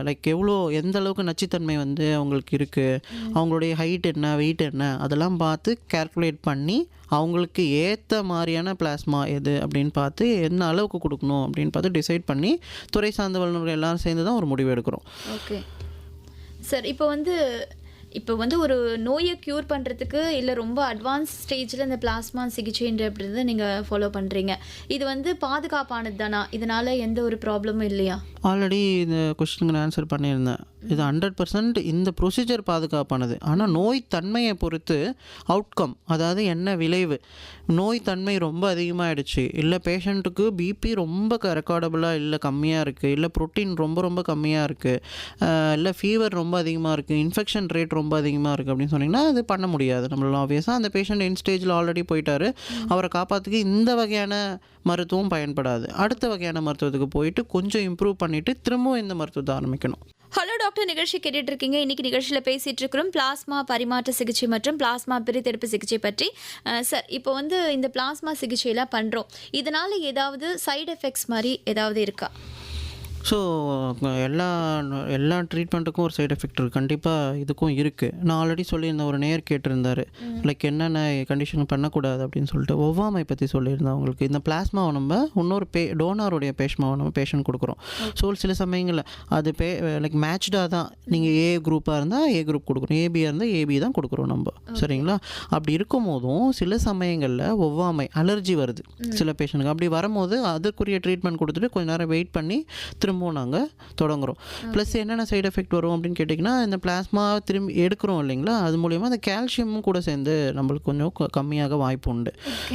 லைக் எவ்வளோ எந்த அளவுக்கு நச்சுத்தன்மை வந்து அவங்களுக்கு இருக்குது, அவங்களுடைய ஹைட் என்ன, வெயிட் என்ன, அதெல்லாம் பார்த்து கால்குலேட் பண்ணி அவங்களுக்கு ஏற்ற மாதிரியான பிளாஸ்மா எது அப்படின்னு பார்த்து என்ன அளவுக்கு கொடுக்கணும் அப்படின்னு பார்த்து டிசைட் பண்ணி துறை சார்ந்த வல்லுநர்கள் எல்லோரும் சேர்ந்து தான் ஒரு முடிவு எடுக்கிறோம். ஓகே சார், இப்போ வந்து ஒரு நோயை க்யூர் பண்ணுறதுக்கு இல்லை ரொம்ப அட்வான்ஸ் ஸ்டேஜில் இந்த பிளாஸ்மா சிகிச்சைன்றதை நீங்கள் ஃபாலோ பண்ணுறீங்க. இது வந்து பாதுகாப்பானது தானா? இதனால் எந்த ஒரு ப்ராப்ளமும் இல்லையா? ஆல்ரெடி இந்த கொஸ்டினுக்கு நான் ஆன்சர் பண்ணியிருந்தேன். இது 100% இந்த ப்ரொசீஜர் பாதுகாப்பானது. ஆனால் நோய் தன்மையை பொறுத்து அவுட்கம், அதாவது என்ன விளைவு, நோய் தன்மை ரொம்ப அதிகமாகிடுச்சு, இல்லை பேஷண்ட்டுக்கு பிபி ரொம்ப ரெக்கார்டபுளாக இல்லை கம்மியாக இருக்குது, இல்லை ப்ரோட்டீன் ரொம்ப ரொம்ப கம்மியாக இருக்குது, இல்லை ஃபீவர் ரொம்ப அதிகமாக இருக்குது, இன்ஃபெக்ஷன் ரேட் ரொம்ப அதிகமாக இருக்குது அப்படின்னு சொன்னிங்கன்னா அது பண்ண முடியாது நம்மளால். ஆப்வியஸாக அந்த பேஷண்ட் என் ஸ்டேஜில் ஆல்ரெடி போயிட்டார், அவரை காப்பாற்றுக்கு இந்த வகையான மருத்துவம் பயன்படாது. அடுத்த வகையான மருத்துவத்துக்கு போயிட்டு கொஞ்சம் இம்ப்ரூவ் பண்ணிவிட்டு திரும்பவும் இந்த மருத்துவத்தை ஆரம்பிக்கணும். ஹலோ டாக்டர் நிகழ்ச்சி கேட்டுட்டு இருக்கீங்க. இன்னைக்கு நிகழ்ச்சியில் பேசிட்டு இருக்கிறோம் பிளாஸ்மா பரிமாற்ற சிகிச்சை மற்றும் பிளாஸ்மா பிரித்தெடுப்பு சிகிச்சை பற்றி. சார், இப்போ வந்து இந்த பிளாஸ்மா சிகிச்சையெல்லாம் பண்ணுறோம், இதனால் ஏதாவது சைடு எஃபெக்ட்ஸ் மாதிரி ஏதாவது இருக்கா? ஸோ எல்லா ட்ரீட்மெண்ட்டுக்கும் ஒரு சைடு எஃபெக்ட் இருக்குது, கண்டிப்பாக இதுக்கும் இருக்குது. நான் ஆல்ரெடி சொல்லியிருந்தேன், ஒரு நேர் கேட்டிருந்தார் லைக் என்னென்ன கண்டிஷன் பண்ணக்கூடாது அப்படின்னு சொல்லிட்டு. ஒவ்வாமை பற்றி சொல்லியிருந்தேன் அவங்களுக்கு. இந்த பிளாஸ்மாவை நம்ம இன்னொரு டோனாருடைய பிளாஸ்மாவை நம்ம பேஷண்ட் கொடுக்குறோம். ஸோ சில சமயங்களில் அது லைக் மேட்ச்டாக தான், நீங்கள் ஏ குரூப்பாக இருந்தால் ஏ குரூப் கொடுக்குறோம், ஏபியாக இருந்தால் ஏபி தான் கொடுக்குறோம் நம்ம, சரிங்களா? அப்படி இருக்கும் போதும் சில சமயங்களில் ஒவ்வாமை அலர்ஜி வருது சில பேஷண்ட்டுக்கு. அப்படி வரும்போது அதுக்குரிய ட்ரீட்மெண்ட் கொடுத்துட்டு கொஞ்சம் நேரம் வெயிட் பண்ணி திரும்பவும் நாங்கள் தொடங்குறோம். ப்ளஸ் என்னென்ன சைடு எஃபெக்ட் வரும் அப்படின்னு கேட்டிங்கன்னா, இந்த பிளாஸ்மா திரும்பி எடுக்கிறோம் இல்லைங்களா, அது மூலிமா அந்த கால்சியமும் கூட சேர்ந்து நம்மளுக்கு கொஞ்சம் கம்மியாக வாய்ப்பு உண்டு.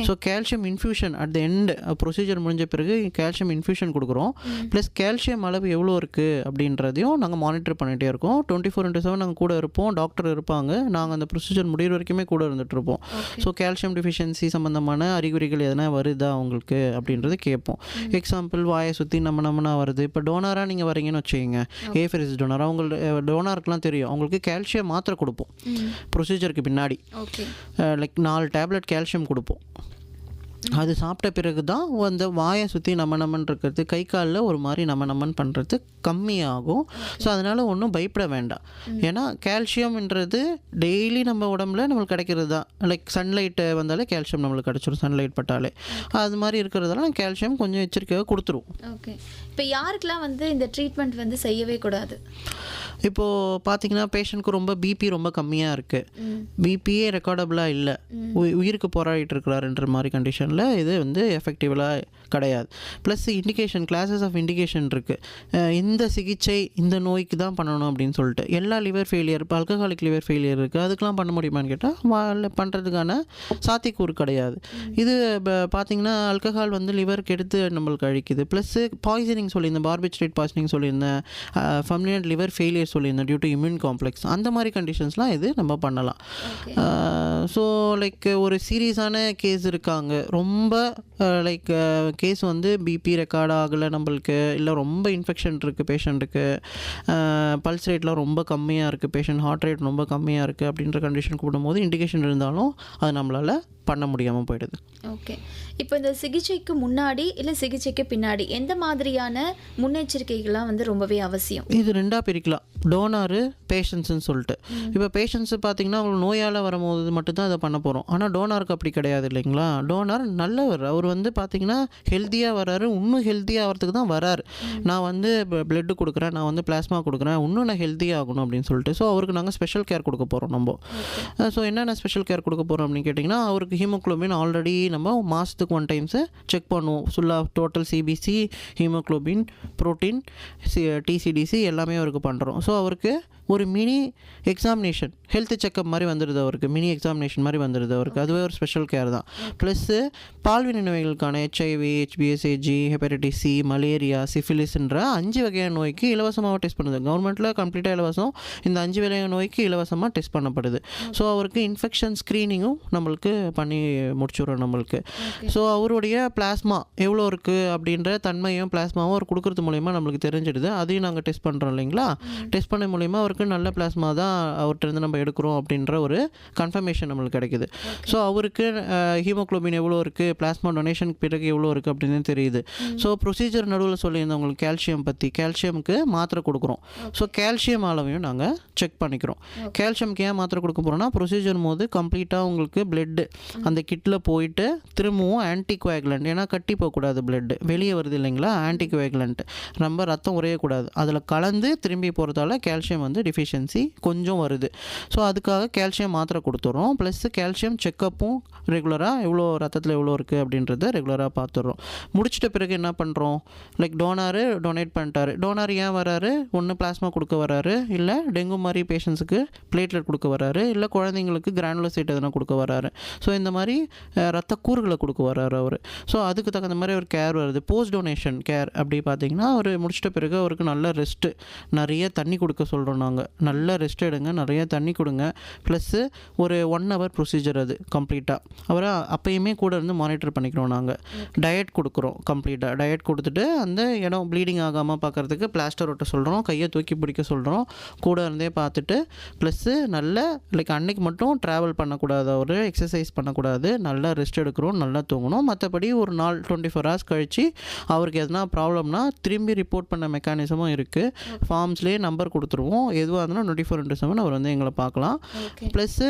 So calcium infusion at the end procedure முடிஞ்ச பிறகு கால்சியம் இன்ஃபியூஷன் கொடுக்குறோம். ப்ளஸ் கால்சியம் அளவு எவ்வளோ இருக்குது அப்படின்றதையும் நாங்கள் மானிட்டர் பண்ணிகிட்டே இருக்கோம். 24/7 நாங்கள் கூட இருப்போம், டாக்டர் இருப்பாங்க, நாங்கள் அந்த ப்ரொசீஜர் முடிகிற வரைக்குமே கூட இருந்துகிட்ருப்போம். ஸோ கால்சியம் டிஃபிஷியன்சி சம்மந்தமான அறிகுறிகள் எதனா வருதா உங்களுக்கு அப்படின்றது கேட்போம். எக்ஸாம்பிள், வாயை சுற்றி நம்மனா வருது. இப்போ டோனராக நீங்கள் வரீங்கன்னு வச்சுக்கோங்க, ஏஃபெரிஸ் டோனராக, அவங்களுக்கு டோனருக்குலாம் தெரியும், அவங்களுக்கு கால்சியம் மாத்திரை கொடுப்போம் ப்ரொசீஜருக்கு பின்னாடி. லைக் 4 டேப்லெட் கால்சியம் கொடுப்போம். அது சாப்பிட்ட பிறகு தான் அந்த வாயை சுற்றி நம்மன் இருக்கிறது, கை காலில் ஒரு மாதிரி நம்மன் பண்ணுறது கம்மியாகும். ஸோ அதனால் ஒன்றும் பயப்பட வேண்டாம். ஏன்னா கால்சியம்ன்றது டெய்லி நம்ம உடம்புல நம்மளுக்கு கிடைக்கிறது தான். லைக் சன்லைட்டு வந்தாலே கால்சியம் நம்மளுக்கு கிடச்சிரும், சன்லைட் பட்டாலே. அது மாதிரி இருக்கிறதெல்லாம் கால்சியம் கொஞ்சம் எச்சரிக்கையாக கொடுத்துருவோம். ஓகே, இப்போ யாருக்கெல்லாம் வந்து இந்த ட்ரீட்மெண்ட் வந்து செய்யவே கூடாது? இப்போது பார்த்தீங்கன்னா பேஷண்ட்க்கு ரொம்ப பிபி ரொம்ப கம்மியாக இருக்குது, பிபியே ரெக்கார்டபுளாக இல்லை, உயிருக்கு போராடிட்டு இருக்கிறாருன்ற மாதிரி கண்டிஷனில் இது வந்து எஃபெக்டிவலாக கிடையாது. Plus indication, classes of indication இருக்குது. இந்த சிகிச்சை இந்த நோய்க்கு தான் பண்ணணும் அப்படின்னு சொல்லிட்டு. எல்லா லிவர் ஃபெயிலியர், இப்போ ஆல்கஹாலிக் லிவர் ஃபெயிலியர் இருக்குது, அதுக்கெலாம் பண்ண முடியுமான்னு கேட்டால் பண்ணுறதுக்கான சாத்தியக்கூறு கிடையாது. இது பார்த்திங்கன்னா ஆல்கஹால் வந்து லிவருக்கு எடுத்து நம்மளுக்கு அழிக்குது. ப்ளஸ்ஸு பாய்சனிங் சொல்லியிருந்தேன், பார்பிட்ரேட் பாய்சனிங் சொல்லியிருந்தேன், ஃபர்மினன்ட் லிவர் ஃபெயிலியர் சொல்லியிருந்தேன் டியூ டு இம்யூன் காம்ப்ளெக்ஸ். அந்த மாதிரி கண்டிஷன்ஸ்லாம் இது நம்ம பண்ணலாம். ஸோ லைக் ஒரு சீரியஸான கேஸ் இருக்காங்க, ரொம்ப லைக் கேஸ் வந்து பிபி ரெக்கார்ட் ஆகலை நம்மளுக்கு, இல்லை ரொம்ப இன்ஃபெக்ஷன் இருக்குது பேஷண்ட்டுக்கு, பல்ஸ் ரேட்லாம் ரொம்ப கம்மியாக இருக்குது, பேஷண்ட் ஹார்ட் ரேட் ரொம்ப கம்மியாக இருக்குது அப்படின்ற கண்டிஷன் கூடும்போது இண்டிகேஷன் இருந்தாலும் அது நம்மளால் பண்ண முடியாமல் போயிடுது. ஓகே, இப்போ இந்த சிகிச்சைக்கு முன்னாடி இல்லை சிகிச்சைக்கு பின்னாடி எந்த மாதிரியான முன்னெச்சரிக்கைகள்லாம் வந்து ரொம்பவே அவசியம்? இது 2ஆக பிரிக்கலாம், டோனாரு பேஷண்ட்ஸ்ன்னு சொல்லிட்டு. இப்போ பேஷண்ட்ஸு பார்த்திங்கன்னா அவங்க நோயால் வரும்போது மட்டும்தான் அதை பண்ண போகிறோம். ஆனால் டோனாருக்கு அப்படி கிடையாது இல்லைங்களா. டோனார் நல்லவர், அவர் வந்து பார்த்திங்கன்னா ஹெல்த்தியாக வராரு, இன்னும் ஹெல்த்தியாக ஆகிறதுக்கு தான் வராரு. நான் வந்து பிளட்டு கொடுக்குறேன், நான் வந்து பிளாஸ்மா கொடுக்குறேன், இன்னும் நான் ஹெல்த்தியாக ஆகணும் அப்படின்னு சொல்லிட்டு. ஸோ அவருக்கு நாங்கள் ஸ்பெஷல் கேர் கொடுக்க போகிறோம் நம்ம. ஸோ என்னென்ன ஸ்பெஷல் கேர் கொடுக்க போகிறோம் அப்படின்னு கேட்டிங்கன்னா, அவருக்கு ஹீமோக்ளோபின் ஆல்ரெடி நம்ம மாதத்துக்கு 1 டைம்ஸு செக் பண்ணுவோம். ஃபுல்லாக total CBC, haemoglobin, protein, TC DC எல்லாமே அவருக்கு பண்ணுறோம். ஸோ அவருக்கு ஒரு மினி எக்ஸாமினேஷன் ஹெல்த் செக்கப் மாதிரி வந்துடுது அவருக்கு, மினி எக்ஸாமினேஷன் மாதிரி வந்துடுது அவருக்கு. அதுவே ஒரு ஸ்பெஷல் கேர் தான். ப்ளஸ்ஸு பால்வினை நோய்களுக்கான ஹெச்ஐவி, ஹெச்பிஎஸ்ஏஜி, ஹெப்படைட்டிஸ் சி, மலேரியா, சிஃபிலிஸ்ன்ற 5 வகையான நோய்க்கு இலவசமாக டெஸ்ட் பண்ணுது கவர்மெண்ட்டில். கம்ப்ளீட்டாக இலவசம். இந்த 5 வகையான நோய்க்கு இலவசமாக டெஸ்ட் பண்ணப்படுது. ஸோ அவருக்கு இன்ஃபெக்ஷன் ஸ்க்ரீனிங்கும் நம்மளுக்கு பண்ணி முடிச்சுடுறோம் நம்மளுக்கு. ஸோ அவருடைய பிளாஸ்மா எவ்வளோ இருக்குது அப்படின்ற தன்மையும் பிளாஸ்மாவும் அவர் கொடுக்குறது மூலயமா நம்மளுக்கு தெரிஞ்சிடுது. அதையும் நாங்கள் டெஸ்ட் பண்ணுறோம் இல்லைங்களா. டெஸ்ட் பண்ண மூலயமா அவருக்கு நல்ல பிளாஸ்மா தான் அவர்கிட்ட நம்ம எடுக்கிறோம் அப்படின்ற ஒரு கன்ஃபர்மேஷன் நம்மளுக்கு கிடைக்குது. ஸோ அவருக்கு ஹீமோக்ளோபின் எவ்வளோ இருக்குது, பிளாஸ்மா டொனேஷனுக்கு பிறகு எவ்வளோ இருக்குது அப்படின்னு தெரியுது. ஸோ ப்ரொசீஜர் நடுவில் சொல்லியிருந்தோம் உங்களுக்கு கால்சியம் பற்றி. கால்சியமுக்கு மாத்திரை கொடுக்குறோம். ஸோ கால்சியம் அளவையும் நாங்கள் செக் பண்ணிக்கிறோம். கால்சியமுக்கு ஏன் மாத்திரை கொடுக்க போகிறோம்னா ப்ரொசீஜர் போது கம்ப்ளீட்டாக உங்களுக்கு பிளட்டு அந்த கிட்டில் போயிட்டு திரும்பவும் ஆன்டிகோயாகுலண்ட், ஏன்னா கட்டி போகக்கூடாது, பிளட்டு வெளியே வருது இல்லைங்களா, ஆன்டிகோயாகுலண்ட் ரொம்ப ரத்தம் உறையக்கூடாது, அதில் கலந்து திரும்பி போகிறதால கால்சியம் வந்து டிஃபிஷியன்சி கொஞ்சம் வருது. ஸோ அதுக்காக கால்சியம் மாத்திரை கொடுத்துட்றோம். ப்ளஸ் கால்சியம் செக்கப்பும் ரெகுலராக எவ்வளோ ரத்தத்தில் எவ்வளோ இருக்குது அப்படின்றத ரெகுலராக பார்த்துட்றோம். முடிச்சிட்ட பிறகு என்ன பண்ணுறோம், லைக் டோனாரு டொனேட் பண்ணிட்டாரு. டோனார் ஏன் வராரு, ஒன்று பிளாஸ்மா கொடுக்க வராரு, இல்லை டெங்கு மாதிரி பேஷண்ட்ஸுக்கு பிளேட்லெட் கொடுக்க வராரு, இல்லை குழந்தைங்களுக்கு கிரானுலோசைட் எதனா கொடுக்க வராரு. ஸோ இந்த மாதிரி ரத்த கூறுகளை கொடுக்க வராரு அவர். ஸோ அதுக்கு தகுந்த மாதிரி ஒரு கேர் வருது. போஸ்ட் டொனேஷன் கேர் அப்படி பார்த்தீங்கன்னா அவர் முடிச்சிட்ட பிறகு அவருக்கு நல்ல ரெஸ்ட்டு, நிறைய தண்ணி கொடுக்க சொல்கிறோம் நாங்கள். நல்ல ரெஸ்ட் எடுங்க, நிறைய தண்ணி கொடுங்க. ப்ளஸ்ஸு ஒரு 1 hour ப்ரொசீஜர் அது கம்ப்ளீட்டாக. அவரை அப்பயுமே கூட இருந்து மானிட்டர் பண்ணிக்கிறோம் நாங்கள். டயட் கொடுக்குறோம் கம்ப்ளீட்டாக. டயட் கொடுத்துட்டு அந்த இடம் ப்ளீடிங் ஆகாமல் பார்க்குறதுக்கு பிளாஸ்டர் ஒட்ட சொல்கிறோம், கையை தூக்கி பிடிக்க சொல்கிறோம், கூட இருந்தே பார்த்துட்டு. ப்ளஸ்ஸு நல்ல லைக் அன்னைக்கு மட்டும் ட்ராவல் பண்ணக்கூடாது, அவர் எக்ஸசைஸ் பண்ணக்கூடாது, நல்லா ரெஸ்ட் எடுக்கிறோம், நல்லா தூங்கணும். மற்றபடி ஒரு நாள் 24 hours கழித்து அவருக்கு எதனா ப்ராப்ளம்னா திரும்பி ரிப்போர்ட் பண்ண மெக்கானிசமும் இருக்குது. ஃபார்ம்ஸ்லேயே நம்பர் கொடுத்துருவோம். எதுவாக இருந்தாலும் 24/7 அவர் வந்து எங்களை பார்க்கலாம். ப்ளஸ்ஸு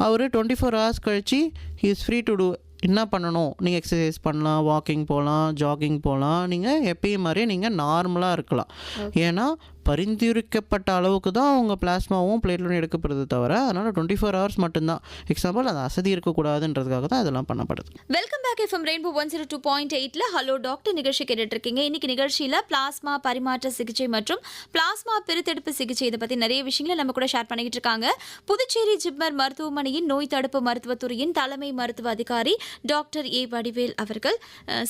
அவர் 24 hours கழித்து he is free to do. என்ன பண்ணணும், நீங்கள் எக்ஸசைஸ் பண்ணலாம், வாக்கிங் போகலாம், ஜாகிங் போகலாம், நீங்கள் எப்பயும் மாதிரியே நீங்கள் நார்மலாக இருக்கலாம். ஏன்னா பரிந்துரைக்கப்பட்ட அளவுக்கு தான் அவங்க பிளாஸ்மாவும் பிளேட்லெட்டும் எடுக்கப்படுறது தவிர, அதனால் 24 hours மட்டும்தான். எக்ஸாம்பிள் அது அசதி இருக்கக்கூடாதுன்றதுக்காக தான் இதெல்லாம் பண்ணப்படுது. Welcome back. எஃப்எம் ரெயின்போ 102.8ல ஹலோ டாக்டர் நிகழ்ச்சி கேட்டுட்டு இருக்கீங்க. இன்னைக்கு நிகழ்ச்சியில் பிளாஸ்மா பரிமாற்ற சிகிச்சை மற்றும் பிளாஸ்மா பிரித்தெடுப்பு சிகிச்சை இதை பற்றி நிறைய விஷயங்களை நம்ம கூட ஷேர் பண்ணிக்கிட்டு இருக்காங்க. புதுச்சேரி ஜிப்மர் மருத்துவமனையின் நோய் தடுப்பு மருத்துவத்துறையின் தலைமை மருத்துவ அதிகாரி டாக்டர் ஏ வடிவேல் அவர்கள்.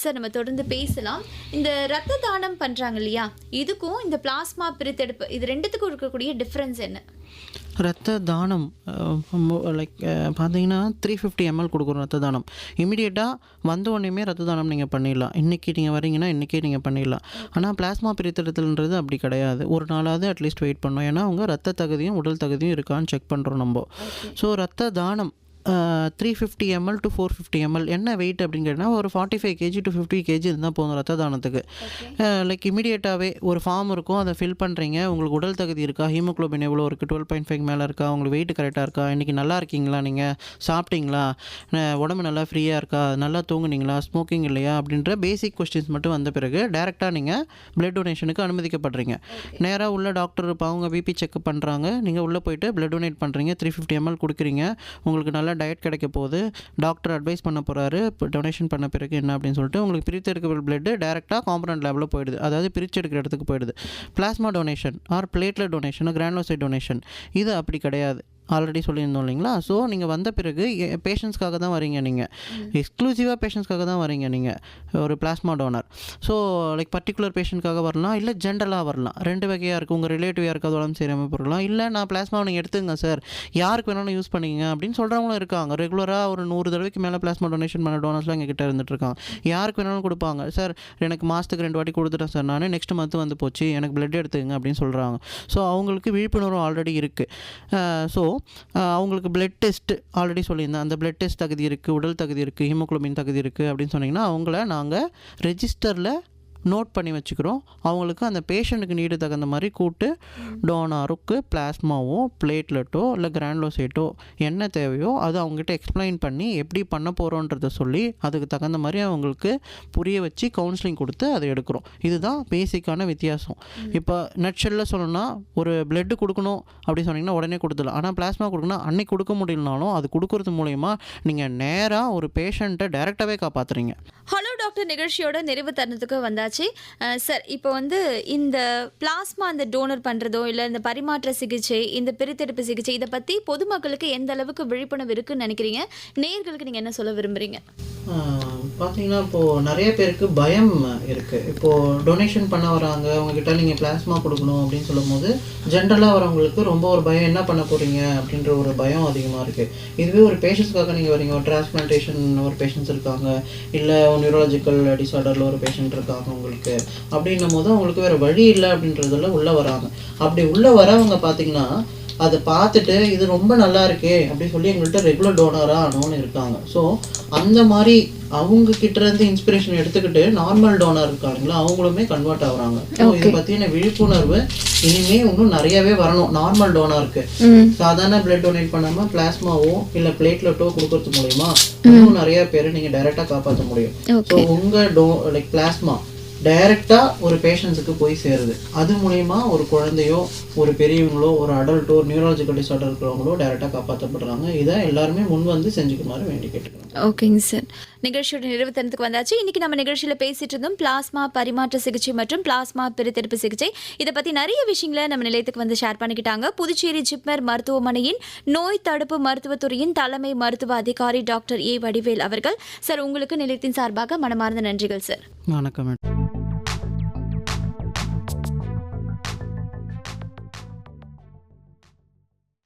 சார், நம்ம தொடர்ந்து பேசலாம். இந்த ரத்த தானம் பண்ணுறாங்க இல்லையா, இதுக்கும் இந்த பிளாஸ்மா பிரித்தெடுப்பு இது ரெண்டுத்துக்கும் இருக்கக்கூடிய டிஃப்ரென்ஸ் என்ன? ரத்த தானம் லைக் பார்த்தீங்கன்னா 350 ml கொடுக்குறோம் ரத்த தானம். இமீடியட்டாக வந்த உடனேயுமே ரத்த தானம் நீங்கள் பண்ணிடலாம். இன்றைக்கி நீங்கள் வரீங்கன்னா இன்றைக்கே நீங்கள் பண்ணிடலாம். ஆனால் பிளாஸ்மா பிரித்தெடுத்தல்ன்றது அப்படி கிடையாது. ஒரு நாளாவது அட்லீஸ்ட் வெயிட் பண்ணோம். ஏன்னா அவங்க ரத்த தகுதியும் உடல் தகுதியும் இருக்கான்னு செக் பண்ணுறோம் நம்ம. ஸோ ரத்த தானம் 350 ml to 450 ml என்ன வெயிட் அப்படின்னு கேட்டால் ஒரு 45 kg to 50 kg இருந்தால் போதும் ரத்த தானத்துக்கு. லைக் இமீடியட்டாகவே ஒரு ஃபார்ம் இருக்கும், அதை ஃபில் பண்ணுறீங்க. உங்களுக்கு உடல் தகுதி இருக்கா, ஹீமோக்ளோபின் எவ்வளோ இருக்குது, 12.5 மேலே இருக்கா, உங்களுக்கு வெயிட் கரெக்டாக இருக்கா, இன்றைக்கி நல்லா இருக்கீங்களா, நீங்கள் சாப்பிட்டீங்களா, உடம்பு நல்லா ஃப்ரீயாக இருக்கா, நல்லா தூங்குனீங்களா, ஸ்மோக்கிங் இல்லையா அப்படின்ற பேசிக் கொஸ்டின்ஸ் மட்டும் வந்த பிறகு டேரெக்டாக நீங்கள் பிளட் டொனேஷனுக்கு அனுமதிக்கப்படுறீங்க. நேராக உள்ள டாக்டர் இருப்பாங்க, அவங்க பிபி செக்அப் பண்ணுறாங்க, நீங்கள் உள்ளே போயிட்டு பிளட் டொனேட் பண்ணுறீங்க, 350 ml கொடுக்குறீங்க. உங்களுக்கு நல்லா டயட் கிடைக்க போகுது, டாக்டர் அட்வைஸ் பண்ண போகிறாரு டொனேஷன் பண்ண பிறகு என்ன அப்படின்னு சொல்லிட்டு. உங்களுக்கு பிரித்து எடுக்கிற பிளட்டு டேரெக்டாக காம்பனன்ட் லேபில் போயிடுது, அதாவது பிரித்து எடுக்கிற இடத்துக்கு போயிடுது. Plasma donation or platelet donation, granulocyte donation இது அப்படி கிடையாது. ஆல்ரெடி சொல்லியிருந்தோம் இல்லைங்களா. ஸோ நீங்கள் வந்த பிறகு பேஷண்ட்ஸ்க்காக தான் வரீங்க, நீங்கள் எக்ஸ்க்ளூசிவாக பேஷண்ட்ஸ்க்காக தான் வரீங்க, நீங்கள் ஒரு plasma donor. So like particular பேஷண்ட்காக வரலாம், இல்லை ஜென்ரலாக வரலாம். 2 வகையாக இருக்குது. உங்கள் ரிலேட்டிவ் யாருக்காவது உடம்பு சரியாமல் போகலாம், இல்லை நான் பிளாஸ்மாவை நீங்கள் எடுத்துங்க சார், யாருக்கு வேணாலும் யூஸ் பண்ணிக்கங்க அப்படின்னு சொல்கிறவங்களும் இருக்காங்க. ரெகுலராக ஒரு 100 தடவைக்கு மேலே பிளாஸ்மா டொனேஷன் பண்ண டோனர்ஸ்லாம் எங்கள் கிட்டே இருந்துகிட்ருக்காங்க. யாருக்கு வேணாலும் கொடுப்பாங்க. சார் எனக்கு மாதத்துக்கு 2 வாட்டி கொடுத்துட்டேன் சார், நான் நெக்ஸ்ட் மந்த் வந்து போச்சு, எனக்கு பிளட் எடுத்துங்க அப்படின்னு சொல்கிறாங்க. ஸோ அவங்களுக்கு விழிப்புணர்வு ஆல்ரெடி இருக்குது. ஸோ அவங்களுக்கு பிளட் டெஸ்ட் ஆல்ரெடி சொல்லியிருந்தேன், அந்த பிளட் டெஸ்ட் தகுதி இருக்குது, உடல் தகுதி இருக்குது, ஹீமோக்ளோபின் தகுதி இருக்குது அப்படின்னு சொன்னிங்கன்னா அவங்கள நாங்கள் ரெஜிஸ்டரில் நோட் பண்ணி வச்சுக்கிறோம். அவங்களுக்கு அந்த பேஷண்ட்டுக்கு நீடு தகுந்த மாதிரி கூப்பிட்டு டோனாருக்கு பிளாஸ்மாவோ பிளேட்லெட்டோ இல்லை கிரானுலோசைட்டோ என்ன தேவையோ அது அவங்ககிட்ட எக்ஸ்பிளைன் பண்ணி எப்படி பண்ண போகிறோன்றதை சொல்லி அதுக்கு தகுந்த மாதிரி அவங்களுக்கு புரிய வச்சு கவுன்சிலிங் கொடுத்து அதை எடுக்கிறோம். இதுதான் பேசிக்கான வித்தியாசம். இப்போ நட்ஷெல்லில் சொல்லணும்னா ஒரு பிளட்டு கொடுக்கணும் அப்படி சொன்னிங்கன்னா உடனே கொடுத்துடலாம். ஆனால் பிளாஸ்மா கொடுக்கணும் அன்னைக்கு கொடுக்க முடியலனாலும் அது கொடுக்கறது மூலயமா நீங்கள் நேராக ஒரு பேஷண்ட்டை டைரெக்டாகவே காப்பாற்றுறீங்க. ஹலோ டாக்டர் நிகழ்ச்சியோட நிறைவு தருணத்துக்கு வந்தாச்சு. சார், இப்போ வந்து இந்த பிளாஸ்மா அந்த டோனர் பண்ணுறதோ இல்லை இந்த பரிமாற்ற சிகிச்சை, இந்த பிரித்தெடுப்பு சிகிச்சை, இதை பற்றி பொதுமக்களுக்கு எந்த அளவுக்கு விழிப்புணர்வு இருக்குன்னு நினைக்கிறீங்க? நேயர்களுக்கு நீங்கள் என்ன சொல்ல விரும்புகிறீங்க? பார்த்தீங்கன்னா இப்போது நிறைய பேருக்கு பயம் இருக்குது. இப்போது டொனேஷன் பண்ண வராங்க, அவங்கக்கிட்ட நீங்கள் பிளாஸ்மா கொடுக்கணும் அப்படின்னு சொல்லும் போது ஜென்ரலாக வரவங்களுக்கு ரொம்ப ஒரு பயம், என்ன பண்ண போகிறீங்க அப்படின்ற ஒரு பயம் அதிகமாக இருக்குது. இதுவே ஒரு பேஷண்ட்ஸ்க்காக நீங்கள் வரீங்க, ஒரு டிரான்ஸ்பிளான்டேஷன் ஒரு பேஷண்ட்ஸ் இருக்காங்க, இல்லை நியூரலாஜிக்கல் டிஸார்டரில் ஒரு பேஷண்ட் இருக்காங்க உங்களுக்கு, அப்படின்னும் போது அவங்களுக்கு வேறு வழி இல்லை அப்படின்றதுல உள்ளே வராங்க. அப்படி உள்ளே வரவங்க பார்த்தீங்கன்னா அதை பார்த்துட்டு இது ரொம்ப நல்லா இருக்கே அப்படின்னு சொல்லி எங்கள்கிட்ட ரெகுலர் டோனராக ஆனோன்னு இருக்காங்க. ஸோ அந்த மாதிரி அவங்க கிட்ட இருந்து இன்ஸ்பிரேஷன் எடுத்துக்கிட்டு நார்மல் டோனர் இருக்காங்களா அவங்களுமே கன்வெர்ட் ஆகுறாங்க. ஸோ இதை பற்றின விழிப்புணர்வு இனிமே இன்னும் நிறையவே வரணும். நார்மல் டோனருக்கு சாதாரண பிளட் டொனேட் பண்ணாமல் பிளாஸ்மாவோ இல்லை பிளேட்லெட்டோ கொடுக்கறது மூலயமா இன்னும் நிறைய பேரை நீங்கள் டைரெக்டாக காப்பாற்ற முடியும். ஸோ உங்கள் லைக் பிளாஸ்மா டைரெக்டாக ஒரு பேஷண்ட்ஸுக்கு போய் சேருது. அது மூலயமா ஒரு குழந்தையோ ஒரு பெரியவங்களோ ஒரு அடல்ட்டோ ஒரு நியூரலாஜிக்கல் டிஸார்டர் இருக்கிறவங்களோ டைரெக்டாக காப்பாற்றப்படுறாங்க. இதை எல்லாருமே முன் வந்து செஞ்சுக்குமாறு வேண்டி கேட்டுக்கிறோம். ஓகேங்க சார், நிகழ்ச்சியோட நிறைவு தருணத்துக்கு வந்தாச்சு. இன்னைக்கு நம்ம நிகழ்ச்சியில் பேசிட்டு இருந்தோம் பிளாஸ்மா பரிமாற்ற சிகிச்சை மற்றும் பிளாஸ்மா பிரித்தெடுப்பு சிகிச்சை. இதை பற்றி நிறைய விஷயங்களை நம்ம நிலையத்துக்கு வந்து ஷேர் பண்ணிக்கிட்டாங்க புதுச்சேரி ஜிப்மர் மருத்துவமனையின் நோய் தடுப்பு மருத்துவத்துறையின் தலைமை மருத்துவ அதிகாரி டாக்டர் ஏ வடிவேல் அவர்கள். சார், உங்களுக்கு நிலையத்தின் சார்பாக மனமார்ந்த நன்றிகள் சார். வணக்கம்.